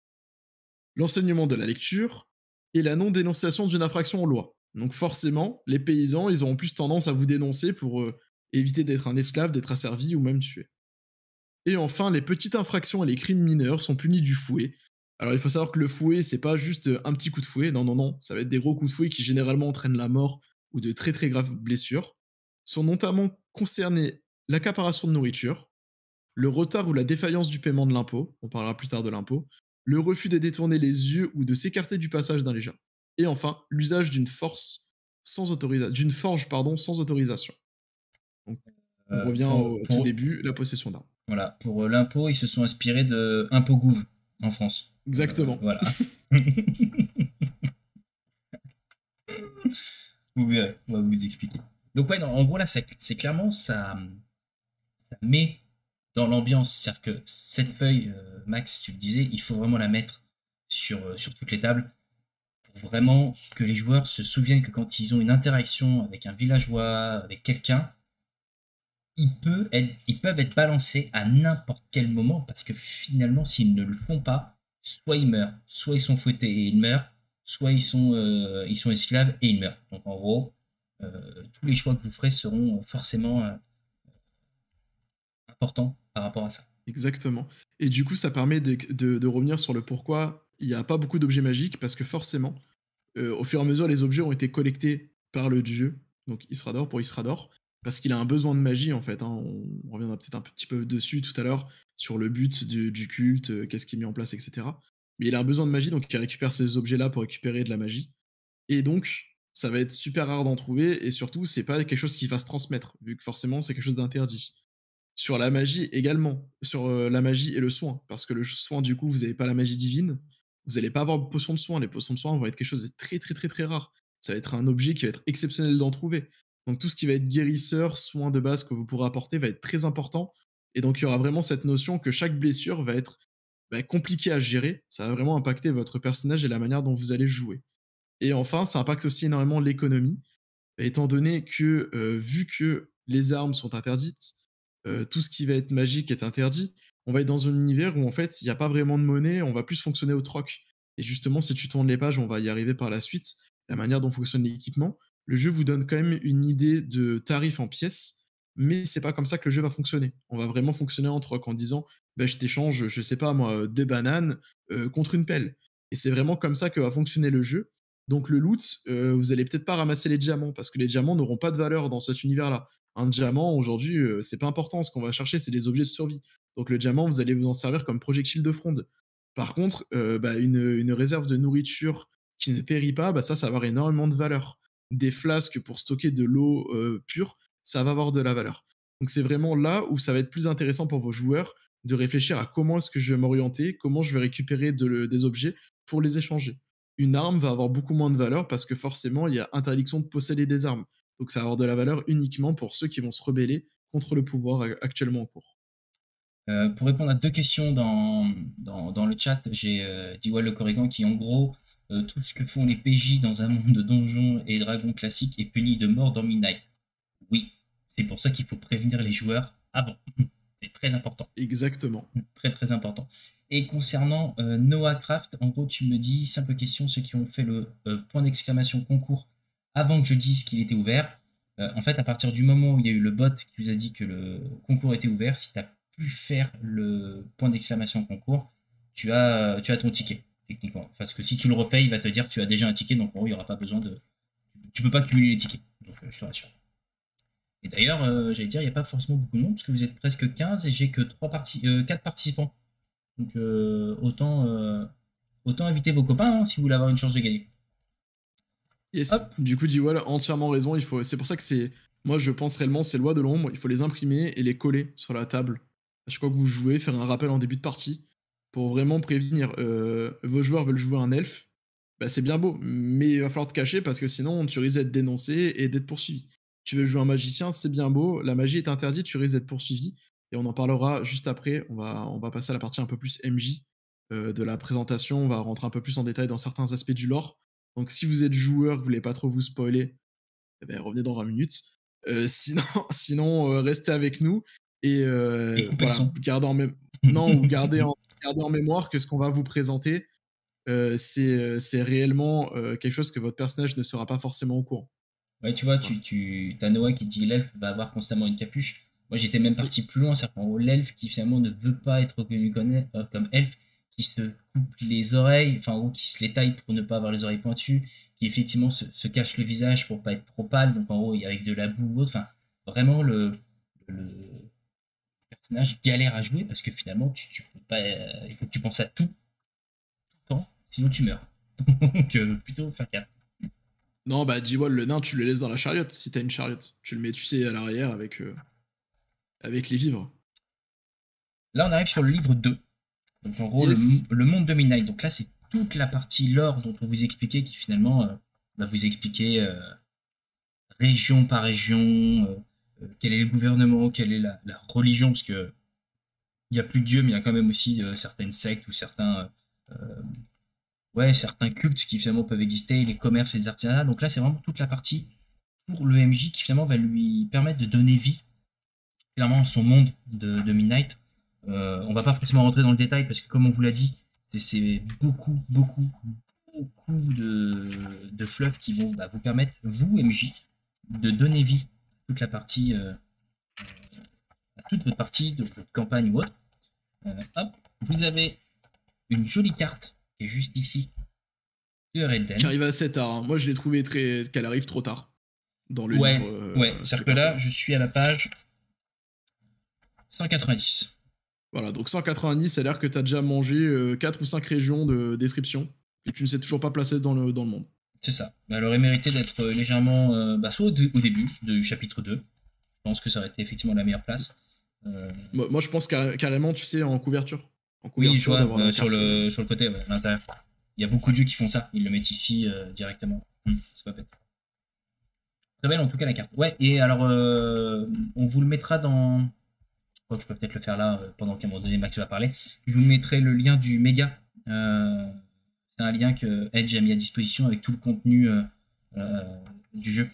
L'enseignement de la lecture et la non-dénonciation d'une infraction aux lois. Donc forcément, les paysans, ils auront plus tendance à vous dénoncer pour éviter d'être un esclave, d'être asservi ou même tué. Et enfin, les petites infractions et les crimes mineurs sont punis du fouet. Alors il faut savoir que le fouet, c'est pas juste un petit coup de fouet, non, non, non, ça va être des gros coups de fouet qui généralement entraînent la mort ou de très très graves blessures. Sont notamment concernés l'accaparation de nourriture, le retard ou la défaillance du paiement de l'impôt, on parlera plus tard de l'impôt, le refus de détourner les yeux ou de s'écarter du passage d'un légère. Et enfin, l'usage d'une d'une forge sans autorisation. Donc, on revient au tout début, la possession d'armes. Voilà, pour l'impôt, ils se sont inspirés de Impôt Gouv en France. Exactement. Voilà. Vous verrez, on va vous expliquer. Donc ouais, non, en gros là, c'est clairement ça met dans l'ambiance. C'est-à-dire que cette feuille, Max, tu le disais, il faut vraiment la mettre sur toutes les tables pour vraiment que les joueurs se souviennent que quand ils ont une interaction avec un villageois, avec quelqu'un, ils peuvent être balancés à n'importe quel moment parce que finalement, s'ils ne le font pas, soit ils meurent, soit ils sont fouettés et ils meurent, soit ils sont esclaves et ils meurent. Donc en gros, tous les choix que vous ferez seront forcément importants par rapport à ça. Exactement. Et du coup, ça permet de revenir sur le pourquoi il n'y a pas beaucoup d'objets magiques, parce que forcément, au fur et à mesure, les objets ont été collectés par le dieu, donc Isrador pour Isrador, parce qu'il a un besoin de magie en fait. Hein. On reviendra peut-être un petit peu dessus tout à l'heure sur le but du culte, qu'est-ce qui est mis en place, etc. Mais il a un besoin de magie, donc il récupère ces objets-là pour récupérer de la magie. Et donc, ça va être super rare d'en trouver, et surtout, c'est pas quelque chose qui va se transmettre, vu que forcément, c'est quelque chose d'interdit. Sur la magie également, sur la magie et le soin, parce que le soin, du coup, vous n'avez pas la magie divine, vous n'allez pas avoir de potion de soin. Les potions de soin vont être quelque chose de très très très très rare. Ça va être un objet qui va être exceptionnel d'en trouver. Donc tout ce qui va être guérisseur, soin de base que vous pourrez apporter va être très important. Et donc il y aura vraiment cette notion que chaque blessure va être compliquée à gérer. Ça va vraiment impacter votre personnage et la manière dont vous allez jouer. Et enfin, ça impacte aussi énormément l'économie, étant donné que, vu que les armes sont interdites, tout ce qui va être magique est interdit, on va être dans un univers où en fait, il n'y a pas vraiment de monnaie, on va plus fonctionner au troc. Et justement, si tu tournes les pages, on va y arriver par la suite, la manière dont fonctionne l'équipement, le jeu vous donne quand même une idée de tarif en pièces, mais c'est pas comme ça que le jeu va fonctionner. On va vraiment fonctionner en troc en disant, bah, je t'échange, je sais pas moi, des bananes contre une pelle. Et c'est vraiment comme ça que va fonctionner le jeu. Donc le loot, vous allez peut-être pas ramasser les diamants, parce que les diamants n'auront pas de valeur dans cet univers-là. Un diamant, aujourd'hui, c'est pas important. Ce qu'on va chercher, c'est des objets de survie. Donc le diamant, vous allez vous en servir comme projectile de fronde. Par contre, une réserve de nourriture qui ne périt pas, ça va avoir énormément de valeur. Des flasques pour stocker de l'eau pure, ça va avoir de la valeur. Donc c'est vraiment là où ça va être plus intéressant pour vos joueurs de réfléchir à comment est-ce que je vais m'orienter, comment je vais récupérer des objets pour les échanger. Une arme va avoir beaucoup moins de valeur parce que forcément, il y a interdiction de posséder des armes. Donc ça va avoir de la valeur uniquement pour ceux qui vont se rebeller contre le pouvoir actuellement en cours. Pour répondre à deux questions dans le chat, j'ai Diwal le Corrigan qui, en gros, tout ce que font les PJ dans un monde de donjons et dragons classiques est puni de mort dans Midnight. Oui, c'est pour ça qu'il faut prévenir les joueurs avant. C'est très important. Exactement. Très très important. Et concernant Noah Craft, en gros, tu me dis, simple question, ceux qui ont fait le point d'exclamation concours avant que je dise qu'il était ouvert, en fait, à partir du moment où il y a eu le bot qui vous a dit que le concours était ouvert, si tu as pu faire le point d'exclamation concours, tu as ton ticket, techniquement. Parce que si tu le refais, il va te dire que tu as déjà un ticket, donc en gros, il n'y aura pas besoin de... Tu peux pas cumuler les tickets, donc je te rassure. Et d'ailleurs, j'allais dire, il n'y a pas forcément beaucoup de monde, parce que vous êtes presque 15 et j'ai que 4 participants. Donc autant autant inviter vos copains si vous voulez avoir une chance de gagner. Yes. Hop. Du coup, Diwall a entièrement raison. C'est pour ça que c'est. Moi, je pense réellement, ces lois de l'ombre, il faut les imprimer et les coller sur la table. À chaque fois que vous jouez, faire un rappel en début de partie pour vraiment prévenir. Vos joueurs veulent jouer un elfe. Bah, c'est bien beau, mais il va falloir te cacher parce que sinon, tu risques d'être dénoncé et d'être poursuivi. Tu veux jouer un magicien, c'est bien beau. La magie est interdite, tu risques d'être poursuivi. Et on en parlera juste après. On va passer à la partie un peu plus MJ de la présentation. On va rentrer un peu plus en détail dans certains aspects du lore. Donc si vous êtes joueur, que vous voulez pas trop vous spoiler, eh ben, revenez dans 20 minutes. Sinon restez avec nous et coupez le voilà, son. gardez en mémoire que ce qu'on va vous présenter, c'est réellement quelque chose que votre personnage ne sera pas forcément au courant. Ouais, tu vois, Voilà. t'as Noah qui dit l'elfe va avoir constamment une capuche. Moi, j'étais même Oui. parti plus loin, c'est-à-dire qu'en gros, l'elfe qui finalement ne veut pas être reconnu comme elfe, qui se coupe les oreilles, enfin, en gros, qui se les taille pour ne pas avoir les oreilles pointues, qui effectivement se cache le visage pour pas être trop pâle, donc en gros, avec de la boue ou autre. Enfin, vraiment, le personnage galère à jouer parce que finalement, tu peux pas, il faut que tu penses à tout le temps, sinon tu meurs. Donc, plutôt faire gaffe. Non, bah G-Wall, le nain, tu le laisses dans la chariote si t'as une chariote. Tu le mets, tu sais, à l'arrière avec les vivres. Là, on arrive sur le livre 2. Donc en gros, Yes. le monde de Midnight. Donc là, c'est toute la partie lore dont on vous expliquait qui finalement va vous expliquer région par région, quel est le gouvernement, quelle est la religion, parce que il n'y a plus de dieu, mais il y a quand même aussi certaines sectes ou certains cultes qui finalement peuvent exister, les commerces et les artisanats. Donc là, c'est vraiment toute la partie pour le MJ qui finalement va lui permettre de donner vie clairement à son monde de Midnight. On va pas forcément rentrer dans le détail parce que comme on vous l'a dit, c'est beaucoup, beaucoup, beaucoup de fluff qui vont vous permettre, vous, MJ, de donner vie à toute la partie, à toute votre partie de votre campagne ou autre. Hop, vous avez une jolie carte qui est juste ici de Redden. Qui arrive assez tard. Hein. Moi, je l'ai trouvé qu'elle arrive trop tard dans le Ouais, livre. ouais. C'est-à-dire que là, je suis à la page 190. Voilà, donc 190, ça a l'air que tu as déjà mangé 4 ou 5 régions de description et tu ne sais toujours pas placer dans le monde. C'est ça. Elle aurait mérité d'être légèrement, soit au début du chapitre 2. Je pense que ça aurait été effectivement la meilleure place. Moi, je pense carrément, tu sais, en couverture. En Oui, je couverture, vois, d'avoir la sur carte. le côté, ouais, à l'intérieur. Il y a beaucoup de jeux qui font ça. Ils le mettent ici directement. C'est pas bête. Très belle en tout cas la carte. Ouais, et alors, on vous le mettra dans. Oh, je peux peut-être le faire là pendant qu'à un moment donné Max va parler. Je vous mettrai le lien du méga. C'est un lien que Edge a mis à disposition avec tout le contenu du jeu.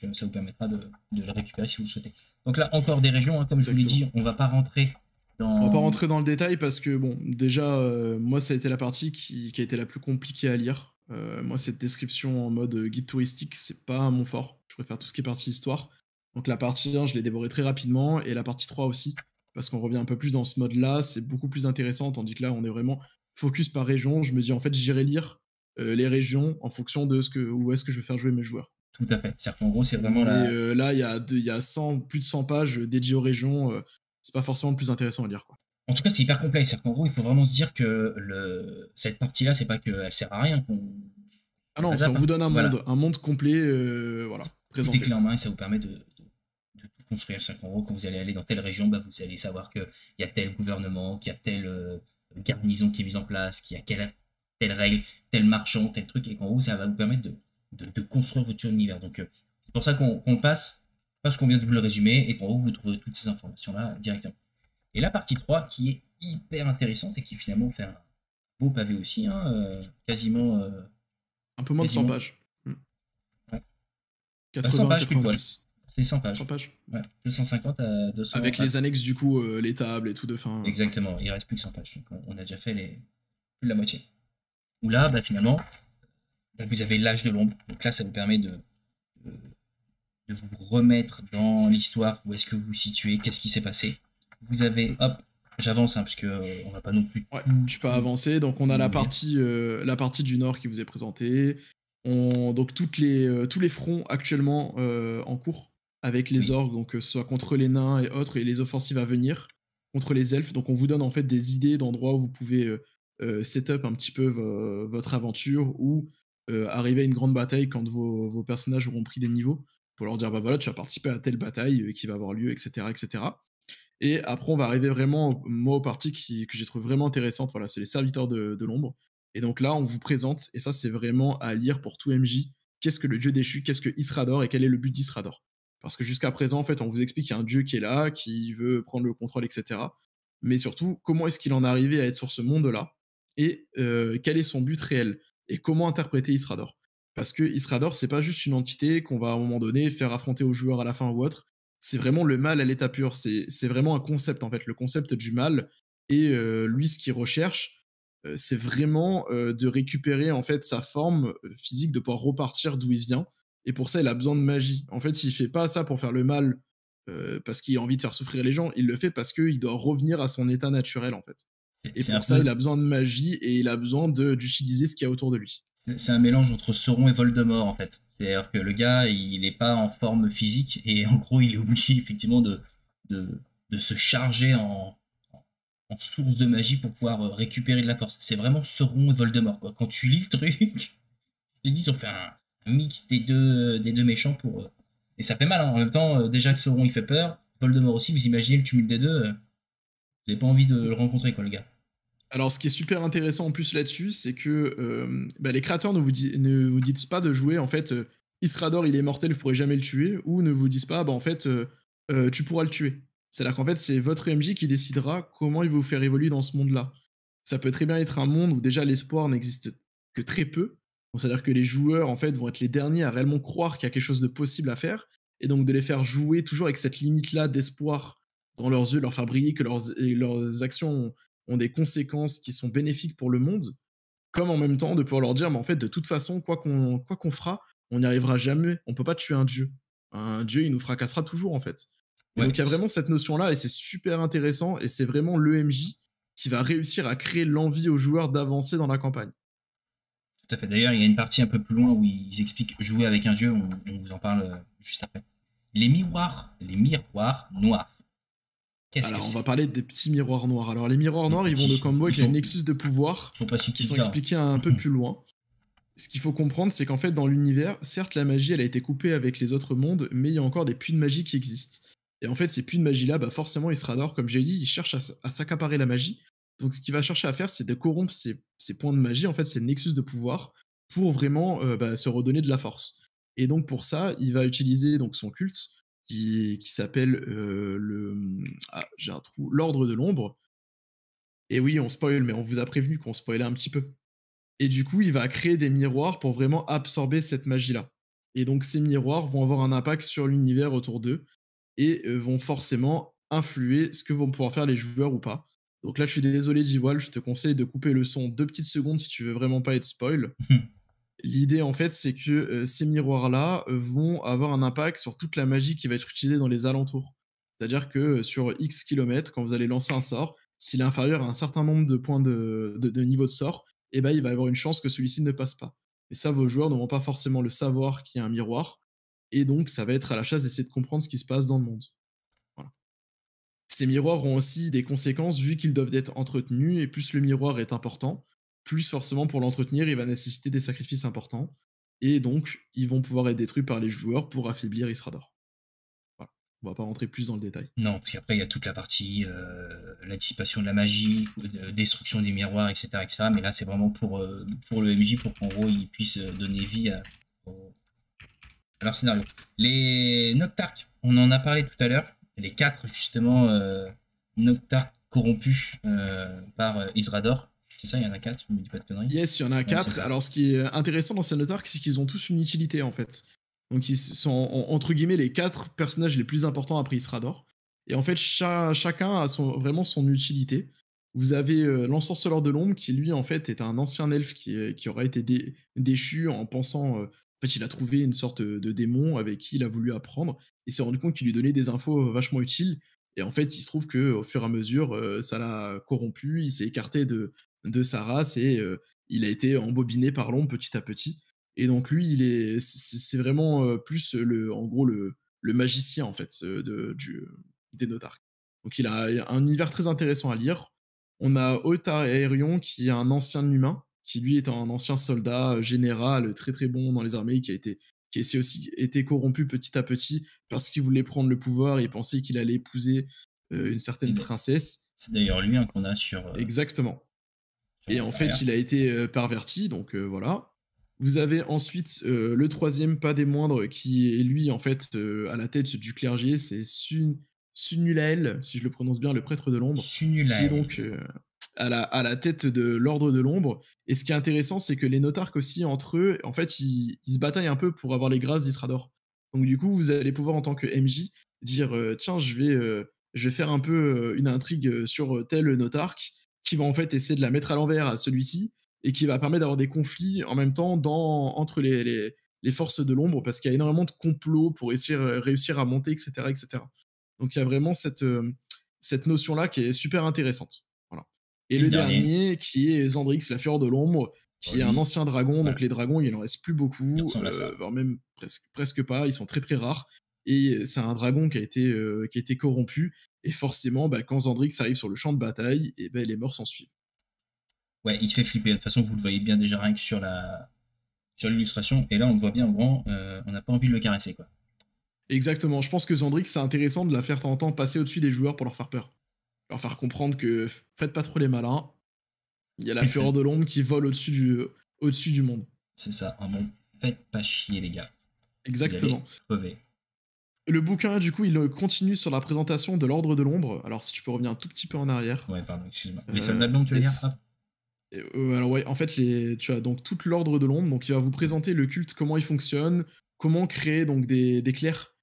Donc ça vous permettra de le récupérer si vous le souhaitez. Donc là, encore des régions, hein, comme je vous l'ai dit, on va pas rentrer dans. On va pas rentrer dans le détail parce que, bon, déjà, moi, ça a été la partie qui a été la plus compliquée à lire. Moi, cette description en mode guide touristique, c'est pas mon fort. Je préfère tout ce qui est partie histoire. Donc la partie 1, je l'ai dévorée très rapidement, et la partie 3 aussi, parce qu'on revient un peu plus dans ce mode-là, c'est beaucoup plus intéressant, tandis que là, on est vraiment focus par région. Je me dis, en fait, j'irai lire les régions en fonction de où est-ce que je vais faire jouer mes joueurs. Tout à fait. C'est-à-dire qu'en gros, c'est vraiment Mais là, il y a plus de 100 pages dédiées aux régions. C'est pas forcément le plus intéressant à lire, quoi. En tout cas, c'est hyper complet. C'est-à-dire qu'en gros, il faut vraiment se dire que cette partie-là, c'est pas qu'elle sert à rien. Ah non, ça vous donne un monde complet, voilà, présenté. Tout est clé en main et ça vous permet de tout construire. C'est-à-dire qu'en gros, quand vous allez aller dans telle région, vous allez savoir qu'il y a tel gouvernement, qu'il y a telle garnison qui est mise en place, qu'il y a telle règle, tel marchand, tel truc, et qu'en gros, ça va vous permettre de construire votre univers. Donc, c'est pour ça qu'on passe, parce qu'on vient de vous le résumer, et qu'en gros, vous trouverez toutes ces informations-là directement. Et la partie 3, qui est hyper intéressante et qui finalement fait un beau pavé aussi, hein, quasiment. Un peu moins de 100 pages. Ouais. 80, 100 pages, 90. C'est 100 pages. 100 pages. Ouais, 250 à 200. Avec les annexes, du coup, les tables et tout de fin. Exactement, il reste plus que 100 pages. Donc on a déjà fait plus de la moitié. Où là, finalement, vous avez l'âge de l'ombre. Donc là, ça vous permet de vous remettre dans l'histoire, où est-ce que vous vous situez, qu'est-ce qui s'est passé. Vous avez, hop, j'avance, parce que on va pas non plus. Ouais, je peux avancer. Donc on a la partie du nord qui vous est présentée. Donc tous les fronts actuellement en cours avec les orques, donc que ce soit contre les nains et autres, et les offensives à venir contre les elfes. Donc on vous donne en fait des idées d'endroits où vous pouvez setup un petit peu votre aventure ou arriver à une grande bataille quand vos personnages auront pris des niveaux pour leur dire bah voilà, tu vas participer à telle bataille qui va avoir lieu, etc., etc. Et après, on va arriver vraiment, moi, aux parties que j'ai trouvé vraiment intéressantes. Voilà, c'est les serviteurs de l'ombre. Et donc là, on vous présente, et ça, c'est vraiment à lire pour tout MJ, qu'est-ce que le dieu déchu, qu'est-ce que Isrador et quel est le but d'Isrador. Parce que jusqu'à présent, en fait, on vous explique qu'il y a un dieu qui est là, qui veut prendre le contrôle, etc. Mais surtout, comment est-ce qu'il en est arrivé à être sur ce monde-là et quel est son but réel et comment interpréter Isrador. Parce que Isrador, c'est pas juste une entité qu'on va à un moment donné faire affronter aux joueurs à la fin ou autre, c'est vraiment le mal à l'état pur. C'est vraiment un concept, en fait, le concept du mal. Et lui, ce qu'il recherche, c'est vraiment de récupérer en fait sa forme physique, de pouvoir repartir d'où il vient. Et pour ça, il a besoin de magie. En fait, il fait pas ça pour faire le mal parce qu'il a envie de faire souffrir les gens. Il le fait parce qu'il doit revenir à son état naturel, en fait. Et C'est un pour ça, il peu. a besoin de magie et il a besoin d'utiliser ce qu'il y a autour de lui. C'est un mélange entre Sauron et Voldemort en fait. C'est-à-dire que le gars, il n'est pas en forme physique et en gros, il est obligé effectivement de, de se charger en source de magie pour pouvoir récupérer de la force. C'est vraiment Sauron et Voldemort quoi. Quand tu lis le truc, je te dis, ils ont fait un mix des deux méchants pour. Et ça fait mal hein. En même temps, déjà que Sauron il fait peur, Voldemort aussi, vous imaginez le tumulte des deux, vous n'avez pas envie de le rencontrer quoi le gars. Alors, ce qui est super intéressant en plus là-dessus, c'est que bah, les créateurs ne vous disent pas de jouer en fait Isrador il est mortel, vous pourrez jamais le tuer, ou ne vous disent pas bah en fait tu pourras le tuer. C'est-à-dire qu'en fait c'est votre MJ qui décidera comment il va vous faire évoluer dans ce monde-là. Ça peut très bien être un monde où déjà l'espoir n'existe que très peu. Donc, c'est-à-dire que les joueurs en fait vont être les derniers à réellement croire qu'il y a quelque chose de possible à faire, et donc de les faire jouer toujours avec cette limite-là d'espoir dans leurs yeux, leur faire briller que leurs actions ont des conséquences qui sont bénéfiques pour le monde, comme en même temps de pouvoir leur dire, mais en fait, de toute façon, quoi qu'on fera, on n'y arrivera jamais. On peut pas tuer un dieu. Un dieu, il nous fracassera toujours, en fait. Et Ouais, donc, il y a vraiment cette notion-là, et c'est super intéressant, et c'est vraiment l'EMJ qui va réussir à créer l'envie aux joueurs d'avancer dans la campagne. tout à fait. D'ailleurs, il y a une partie un peu plus loin où ils expliquent jouer avec un dieu, on vous en parle juste après. Les miroirs noirs. Qu'est-ce que Alors, on va c'est? parler des petits miroirs noirs. Alors, les miroirs Les noirs, ils vont de petits, combo avec les nexus de pouvoir, ils sont pas si qui petits que sont ça. expliqués un peu plus loin. Ce qu'il faut comprendre, c'est qu'en fait, dans l'univers, certes, la magie, elle a été coupée avec les autres mondes, mais il y a encore des puits de magie qui existent. Et en fait, ces puits de magie-là, bah forcément, Isrador, comme j'ai dit, il cherche à s'accaparer la magie. Donc, ce qu'il va chercher à faire, c'est de corrompre ces points de magie, en fait, ces nexus de pouvoir, pour vraiment bah, se redonner de la force. Et donc, pour ça, il va utiliser donc son culte, qui s'appelle j'ai un trou, l'Ordre de l'Ombre. Et oui, on spoil, mais on vous a prévenu qu'on spoilait un petit peu. Et du coup, il va créer des miroirs pour vraiment absorber cette magie-là. Et donc, ces miroirs vont avoir un impact sur l'univers autour d'eux et vont forcément influer ce que vont pouvoir faire les joueurs ou pas. Donc là, je suis désolé, Jiwal, je te conseille de couper le son 2 petites secondes si tu veux vraiment pas être spoil. L'idée, en fait, c'est que ces miroirs-là vont avoir un impact sur toute la magie qui va être utilisée dans les alentours. C'est-à-dire que sur X kilomètres, quand vous allez lancer un sort, s'il est inférieur à un certain nombre de points de niveau de sort, eh ben, il va y avoir une chance que celui-ci ne passe pas. Et ça, vos joueurs ne vont pas forcément le savoir qu'il y a un miroir. Et donc, ça va être à la chasse d'essayer de comprendre ce qui se passe dans le monde. Voilà. Ces miroirs ont aussi des conséquences vu qu'ils doivent être entretenus, et plus le miroir est important, plus forcément pour l'entretenir, il va nécessiter des sacrifices importants, et donc ils vont pouvoir être détruits par les joueurs pour affaiblir Isrador. Voilà. On va pas rentrer plus dans le détail. Non, parce qu'après, il y a toute la partie la dissipation de la magie, destruction des miroirs, etc., etc. Mais là, c'est vraiment pour le MJ, pour qu'en gros, il puisse donner vie à leur scénario. Les Noctarques, on en a parlé tout à l'heure. Les quatre, justement, Noctarques corrompus par Isrador. C'est ça, il y en a quatre, je ne me dis pas de conneries. Yes, il y en a Ouais, c'est 4. ça. Alors ce qui est intéressant dans ces Notarks, c'est qu'ils ont tous une utilité en fait. Donc ils sont entre guillemets les 4 personnages les plus importants après Isrador. Et en fait, chacun a vraiment son utilité. Vous avez l'Ensorceleur de l'Ombre qui, lui, en fait, est un ancien elfe qui aura été déchu en pensant. En fait, il a trouvé une sorte de démon avec qui il a voulu apprendre. Il s'est rendu compte qu'il lui donnait des infos vachement utiles. Et en fait, il se trouve qu'au fur et à mesure, ça l'a corrompu. Il s'est écarté de sa race et il a été embobiné par l'ombre petit à petit. Et donc, lui, c'est vraiment plus, en gros, le magicien, en fait, des Notarques. Donc il a un univers très intéressant à lire. On a Otar Aerion, qui est un ancien humain, qui lui est un ancien soldat général très très bon dans les armées, qui a aussi été corrompu petit à petit parce qu'il voulait prendre le pouvoir et pensait qu'il allait épouser une certaine princesse. C'est d'ailleurs lui hein, qu'on a sur. Exactement. Et en derrière. fait, il a été perverti, donc voilà. Vous avez ensuite le troisième, pas des moindres, qui est lui, en fait, à la tête du clergé, c'est Sunulael, si je le prononce bien, le prêtre de l'ombre, qui est Sunulael. donc à la tête de l'ordre de l'ombre. Et ce qui est intéressant, c'est que les notarques aussi, entre eux, en fait, ils se bataillent un peu pour avoir les grâces d'Isrador. Donc du coup, vous allez pouvoir, en tant que MJ, dire tiens, je vais faire un peu une intrigue sur tel notarque, qui va en fait essayer de la mettre à l'envers à celui-ci, et qui va permettre d'avoir des conflits en même temps entre les forces de l'ombre, parce qu'il y a énormément de complots pour essayer réussir à monter, etc. etc. Donc il y a vraiment cette notion-là qui est super intéressante. Voilà. Et Et le le dernier. dernier, qui est Zandrix, la fureur de l'ombre, Bon, qui est un lui, ancien dragon. voilà, Donc les dragons, il n'en reste plus il beaucoup, ressemble à ça. voire même presque pas. Ils sont très très rares. Et c'est un dragon qui a été corrompu. Et forcément, bah, quand Zandrix arrive sur le champ de bataille, et ben les morts s'en suivent. Ouais, il te fait flipper. De toute façon, vous le voyez bien déjà rien que sur l'illustration. Et là, on le voit bien en grand. On n'a pas envie de le caresser, quoi. Exactement. Je pense que Zandrix, c'est intéressant de la faire de temps en temps passer au-dessus des joueurs pour leur faire peur. Leur faire comprendre que faites pas trop les malins. Il y a la fureur de l'ombre qui vole au-dessus du monde. C'est ça. Un bon, faites pas chier, les gars. Vous allez Exactement. crever. Le bouquin, du coup, il continue sur la présentation de l'Ordre de l'Ombre. Alors, si tu peux revenir un tout petit peu en arrière. Ouais, pardon, excuse-moi. Les soldats de l'ombre, tu veux dire? Alors, ouais, en fait, tu as donc toute l'Ordre de l'Ombre. Donc, il va vous présenter le culte, comment il fonctionne, comment créer donc des clercs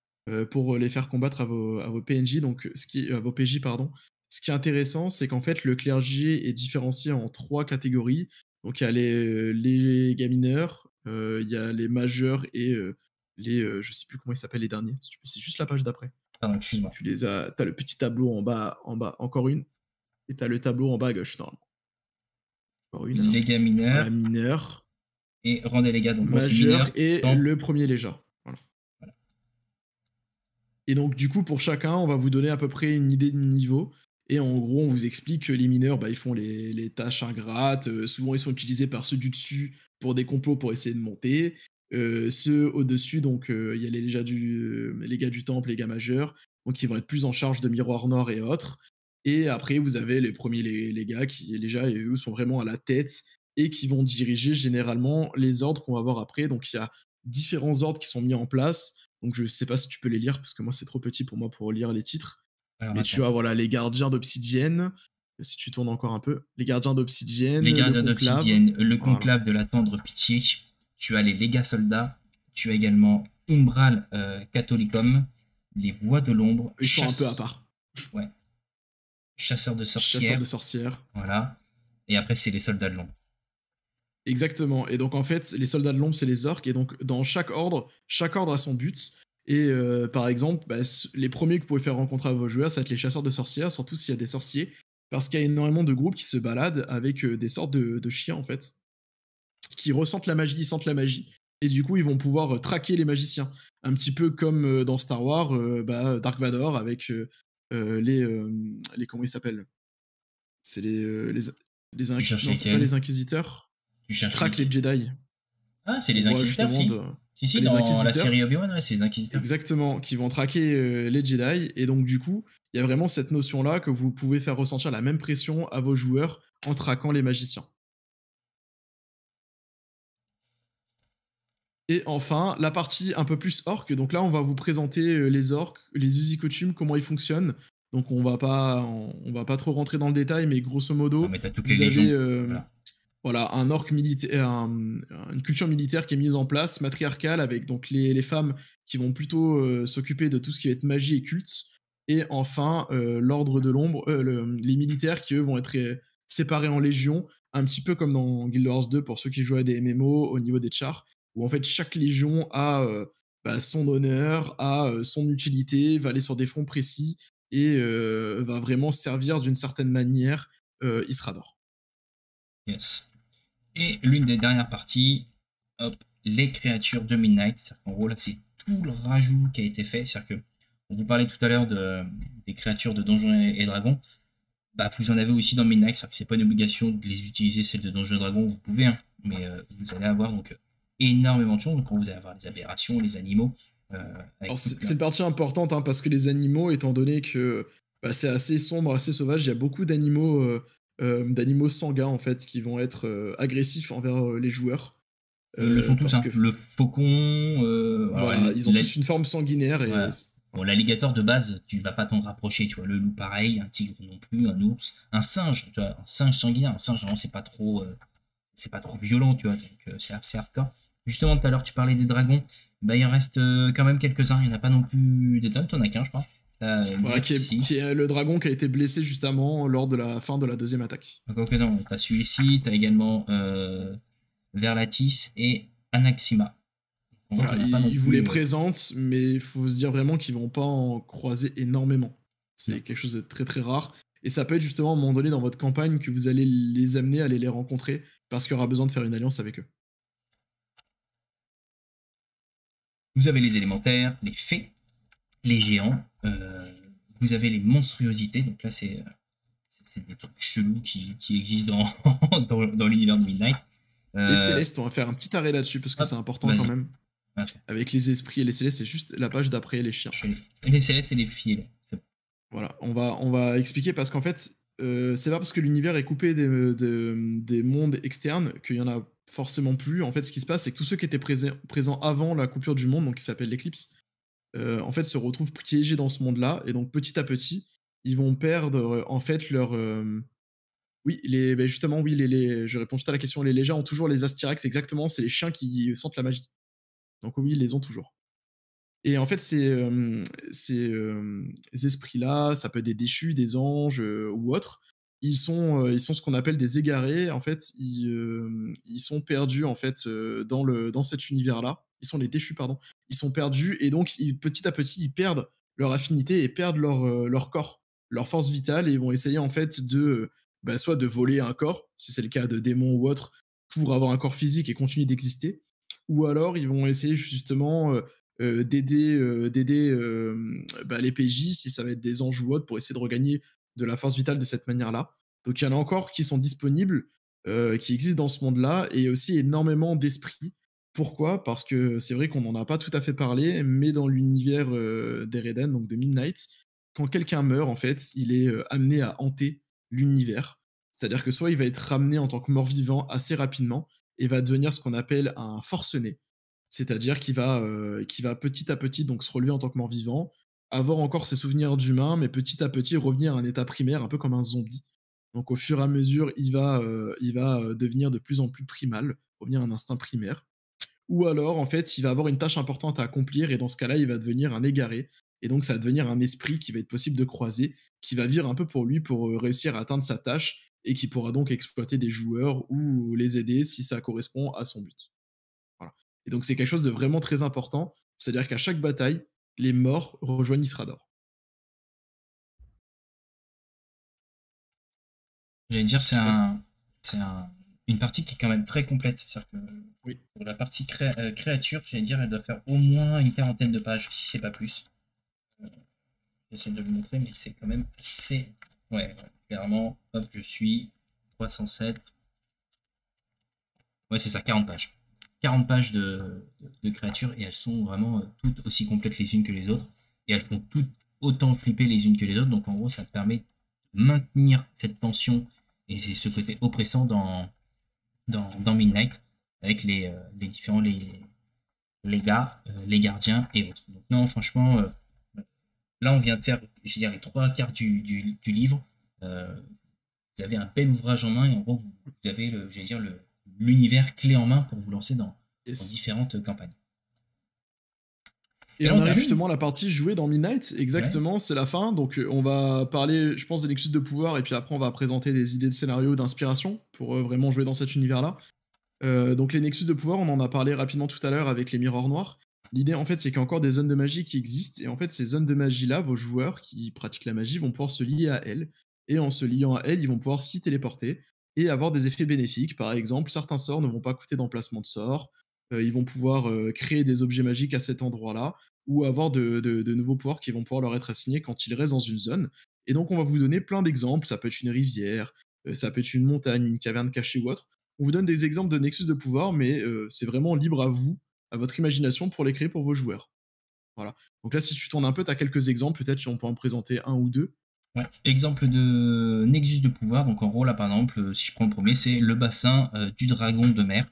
pour les faire combattre à vos PNJ, donc à vos PJ, pardon. Ce qui est intéressant, c'est qu'en fait, le clergé est différencié en 3 catégories. Donc, il y a les gamineurs, il y a les majeurs et je sais plus comment ils s'appellent les derniers. C'est juste la page d'après. Pardon, excuse-moi. T'as le petit tableau en bas, encore une. Et t'as le tableau en bas à gauche, normalement. Encore une, alors. Les mineurs Voilà, mineur, et rendez les gars. Donc, voici majeur mineur, et temple. le premier léger. Voilà. Voilà. Et donc, du coup, pour chacun, on va vous donner à peu près une idée de niveau. Et en gros, on vous explique que les mineurs, bah, ils font les tâches ingrates. Souvent, ils sont utilisés par ceux du dessus pour des complots pour essayer de monter. Ceux au-dessus, donc, il y a les gars du temple, les gars majeurs. Donc, ils vont être plus en charge de Miroir Nord et autres. Et après, vous avez les premiers les gars qui, déjà, et eux, sont vraiment à la tête et qui vont diriger généralement les ordres qu'on va voir après. Donc, il y a différents ordres qui sont mis en place. Donc, je sais pas si tu peux les lire, parce que moi, c'est trop petit pour moi pour lire les titres. Alors, Mais attends. tu as, voilà, les gardiens d'Obsidienne. Si tu tournes encore un peu. Les gardiens d'Obsidienne. Les gardiens le conclave. d'Obsidienne, le Voilà. conclave de la tendre pitié. Tu as les légas soldats. Tu as également Umbral Catholicum. Les voix de l'ombre. Ils sont un peu à part. Ouais. Chasseurs de sorcières. Chasseurs de sorcières. Voilà. Et après, c'est les soldats de l'ombre. Exactement. Et donc, en fait, les soldats de l'ombre, c'est les orques. Et donc, dans chaque ordre a son but. Et par exemple, bah, les premiers que vous pouvez faire rencontrer à vos joueurs, ça va être les chasseurs de sorcières, surtout s'il y a des sorciers. Parce qu'il y a énormément de groupes qui se baladent avec des sortes de chiens, en fait, qui ressentent la magie, ils sentent la magie. Et du coup, ils vont pouvoir traquer les magiciens. Un petit peu comme dans Star Wars, Dark Vador avec les. Comment ils s'appellent? C'est non, c'est pas les inquisiteurs. Tu Qui cherches traquent les lesquels? Jedi. Ah, c'est On les voit inquisiteurs, justement si. Si, les dans la inquisiteurs. série Obi-Wan, ouais, c'est les inquisiteurs. Exactement, qui vont traquer les Jedi. Et donc, du coup, il y a vraiment cette notion-là que vous pouvez faire ressentir la même pression à vos joueurs en traquant les magiciens. Et enfin, la partie un peu plus orque. Donc là, on va vous présenter les orques, les us et coutumes, comment ils fonctionnent. Donc on va pas trop rentrer dans le détail, mais grosso modo, Non, mais t'as toutes vous les légions. avez voilà, un orque militaire, une culture militaire qui est mise en place, matriarcale, avec donc les femmes qui vont plutôt s'occuper de tout ce qui va être magie et culte. Et enfin, l'ordre de l'ombre, les militaires qui eux vont être séparés en légions, un petit peu comme dans Guild Wars 2 pour ceux qui jouent à des MMO au niveau des chars, où en fait chaque légion a son honneur, a son utilité, va aller sur des fronts précis et va vraiment servir d'une certaine manière Isrador. Yes. Et l'une des dernières parties, hop, les créatures de Midnight. C'est-à-dire qu'en gros, là, c'est tout le rajout qui a été fait. C'est-à-dire que on vous parlait tout à l'heure des créatures de Donjons et Dragons. Bah, vous en avez aussi dans Midnight, c'est-à-dire que c'est pas une obligation de les utiliser, celles de Donjons et Dragons, vous pouvez, hein, mais vous allez avoir donc énormément de choses. Donc, quand vous allez avoir les aberrations, les animaux, Alors, avec c'est une partie importante, hein, parce que les animaux, étant donné que bah, c'est assez sombre, assez sauvage, il y a beaucoup d'animaux sanguins, en fait, qui vont être agressifs envers les joueurs. ils le sont tous, Parce hein. que, Le faucon, alors, voilà, ils ont tous une forme sanguinaire et voilà. Bon, l'alligator de base, tu vas pas t'en rapprocher, tu vois. Le loup, pareil, un tigre non plus, un ours, un singe, tu vois, un singe sanguinaire, un singe, vraiment, c'est pas trop violent, tu vois, donc c'est assez hardcore. Justement, tout à l'heure, tu parlais des dragons, bah, il en reste quand même quelques-uns, il n'y en a pas non plus des tonnes, t'en as qu'un, je crois. T'as voilà, Xerxes, qui est le dragon qui a été blessé justement lors de la fin de la deuxième attaque. donc ok, non, t'as celui-ci, t'as également Verlatis et Anaxima. En gros, Voilà, t'en as pas non ils vous les plus. présentent, mais il faut se dire vraiment qu'ils vont pas en croiser énormément. Non. C'est quelque chose de très très rare. Et ça peut être justement à un moment donné dans votre campagne que vous allez les amener à aller les rencontrer parce qu'il y aura besoin de faire une alliance avec eux. Vous avez les élémentaires, les fées, les géants, vous avez les monstruosités, donc là c'est des trucs chelous qui existent dans l'univers de Midnight. Les célestes, on va faire un petit arrêt là-dessus parce que Hop, c'est important quand vas-y. même. Ok. Avec les esprits et les célestes, c'est juste la page d'après les chiens. Les célestes et les filles. Voilà, on va expliquer parce qu'en fait, c'est pas parce que l'univers est coupé des mondes externes qu'il y en a forcément plus. En fait, ce qui se passe, c'est que tous ceux qui étaient présents avant la coupure du monde, donc qui s'appelle l'éclipse, en fait, se retrouvent piégés dans ce monde-là. Et donc, petit à petit, ils vont perdre, en fait, leur. Oui, justement, oui, je réponds juste à la question. Les légers ont toujours les Astyrax, exactement. C'est les chiens qui sentent la magie. Donc, oui, ils les ont toujours. Et en fait, ces esprits-là, ça peut être des déchus, des anges ou autres. Ils sont ce qu'on appelle des égarés. En fait, ils sont perdus en fait dans cet univers-là. Ils sont les déchus, pardon. Ils sont perdus et donc petit à petit, ils perdent leur affinité et perdent leur corps, leur force vitale et ils vont essayer en fait soit de voler un corps, si c'est le cas de démons ou autres, pour avoir un corps physique et continuer d'exister, ou alors ils vont essayer justement d'aider les PJ, si ça va être des anges ou autres, pour essayer de regagner de la force vitale de cette manière-là. Donc il y en a encore qui sont disponibles, qui existent dans ce monde-là, et aussi énormément d'esprits. Pourquoi? Parce que c'est vrai qu'on n'en a pas tout à fait parlé, mais dans l'univers d'Ereden, donc de Midnight, quand quelqu'un meurt, en fait, il est amené à hanter l'univers. C'est-à-dire que soit il va être ramené en tant que mort-vivant assez rapidement, et va devenir ce qu'on appelle un forcené, c'est-à-dire qu'il va petit à petit donc se relever en tant que mort-vivant, avoir encore ses souvenirs d'humain, mais petit à petit revenir à un état primaire, un peu comme un zombie. Donc au fur et à mesure, il va devenir de plus en plus primal, revenir à un instinct primaire. Ou alors, en fait, il va avoir une tâche importante à accomplir, et dans ce cas-là, il va devenir un égaré. Et donc, ça va devenir un esprit qui va être possible de croiser, qui va vivre un peu pour lui pour réussir à atteindre sa tâche, et qui pourra donc exploiter des joueurs ou les aider si ça correspond à son but. Voilà. Et donc c'est quelque chose de vraiment très important, c'est-à-dire qu'à chaque bataille, les morts rejoignent Isrador. J'allais dire, Je sais pas si- c'est une partie qui est quand même très complète. C'est-à-dire que Oui. pour la partie créature, j'allais dire, elle doit faire au moins une quarantaine de pages, si c'est pas plus. J'essaie de le montrer, mais c'est quand même assez. Ouais, clairement, hop, je suis 307. Ouais, c'est ça, 40 pages. 40 pages de créatures et elles sont vraiment toutes aussi complètes les unes que les autres. Et elles font toutes autant flipper les unes que les autres. Donc en gros, ça te permet de maintenir cette tension et c'est ce côté oppressant dans Midnight avec les différents les gars, les gardiens et autres. Donc non, franchement, là on vient de faire, je veux dire, les trois quarts du livre. Euh, vous avez un bel ouvrage en main et en gros vous avez j'allais dire l'univers clé en main pour vous lancer dans Yes. différentes campagnes. Et Et là on on arrive termine. justement à la partie jouée dans Midnight, Ouais. exactement, c'est la fin. Donc on va parler, je pense, des Nexus de pouvoir, et puis après on va présenter des idées de scénario, d'inspiration, pour vraiment jouer dans cet univers-là. Donc les Nexus de pouvoir, on en a parlé rapidement tout à l'heure avec les miroirs noirs. L'idée en fait c'est qu'il y a encore des zones de magie qui existent, et en fait ces zones de magie-là, vos joueurs qui pratiquent la magie vont pouvoir se lier à elles, et en se liant à elles, ils vont pouvoir s'y téléporter et avoir des effets bénéfiques. Par exemple, certains sorts ne vont pas coûter d'emplacement de sorts, ils vont pouvoir créer des objets magiques à cet endroit-là, ou avoir de nouveaux pouvoirs qui vont pouvoir leur être assignés quand ils restent dans une zone. Et donc, on va vous donner plein d'exemples. Ça peut être une rivière, ça peut être une montagne, une caverne cachée ou autre. On vous donne des exemples de nexus de pouvoir, mais c'est vraiment libre à vous, à votre imagination pour les créer pour vos joueurs. Voilà. Donc là, si tu tournes un peu, tu as quelques exemples. Peut-être si on peut en présenter un ou deux. Ouais. Exemple de Nexus de pouvoir, donc en gros là par exemple, si je prends le premier, c'est le bassin du dragon de mer.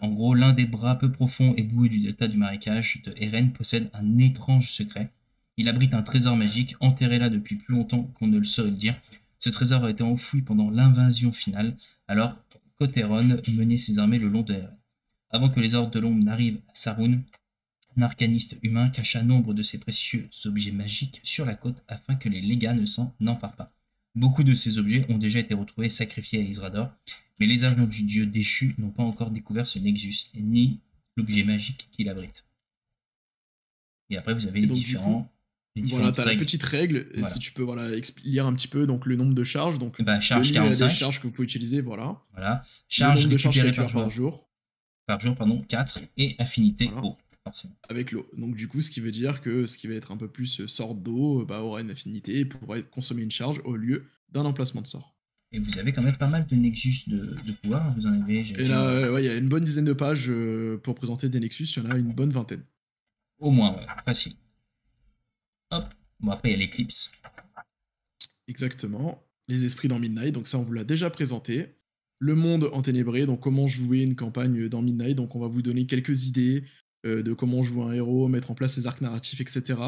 En gros, l'un des bras peu profonds et boueux du delta du marécage de Eren possède un étrange secret. Il abrite un trésor magique enterré là depuis plus longtemps qu'on ne le saurait le dire. Ce trésor a été enfoui pendant l'invasion finale, alors Coteron menait ses armées le long de Eren. Avant que les ordres de l'ombre n'arrivent à Sarun, un arcaniste humain cacha nombre de ces précieux objets magiques sur la côte afin que les légats ne s'en emparent pas. Beaucoup de ces objets ont déjà été retrouvés sacrifiés à Isrador, mais les agents du dieu déchu n'ont pas encore découvert ce Nexus, ni l'objet magique qu'il abrite. Et après, vous avez Et les donc, du coup, différents. Les voilà, différentes tu as la règles. petite règle. Et Voilà. si tu peux lire un petit peu donc, le nombre de charges. Donc, Bah, le charge lieu a des 45. charges que vous pouvez utiliser. Voilà. Voilà. Le Charge nombre de charges récupérée par jour. Par jour, pardon, 4. Et affinité Voilà. eau, forcément. Avec l'eau. Donc, du coup, ce qui veut dire que ce qui va être un peu plus sort d'eau aura une affinité et pourra consommer une charge au lieu d'un emplacement de sort. Et vous avez quand même pas mal de Nexus de pouvoir. Vous en avez, Et là, ouais, il y a une bonne dizaine de pages pour présenter des Nexus. Il y en a une bonne vingtaine. Au moins, ouais, facile. Hop. Bon, après, il y a l'éclipse. Exactement. Les esprits dans Midnight. Donc, ça, on vous l'a déjà présenté. Le monde enténébré. Donc, comment jouer une campagne dans Midnight. Donc, on va vous donner quelques idées de comment jouer un héros, mettre en place les arcs narratifs, etc.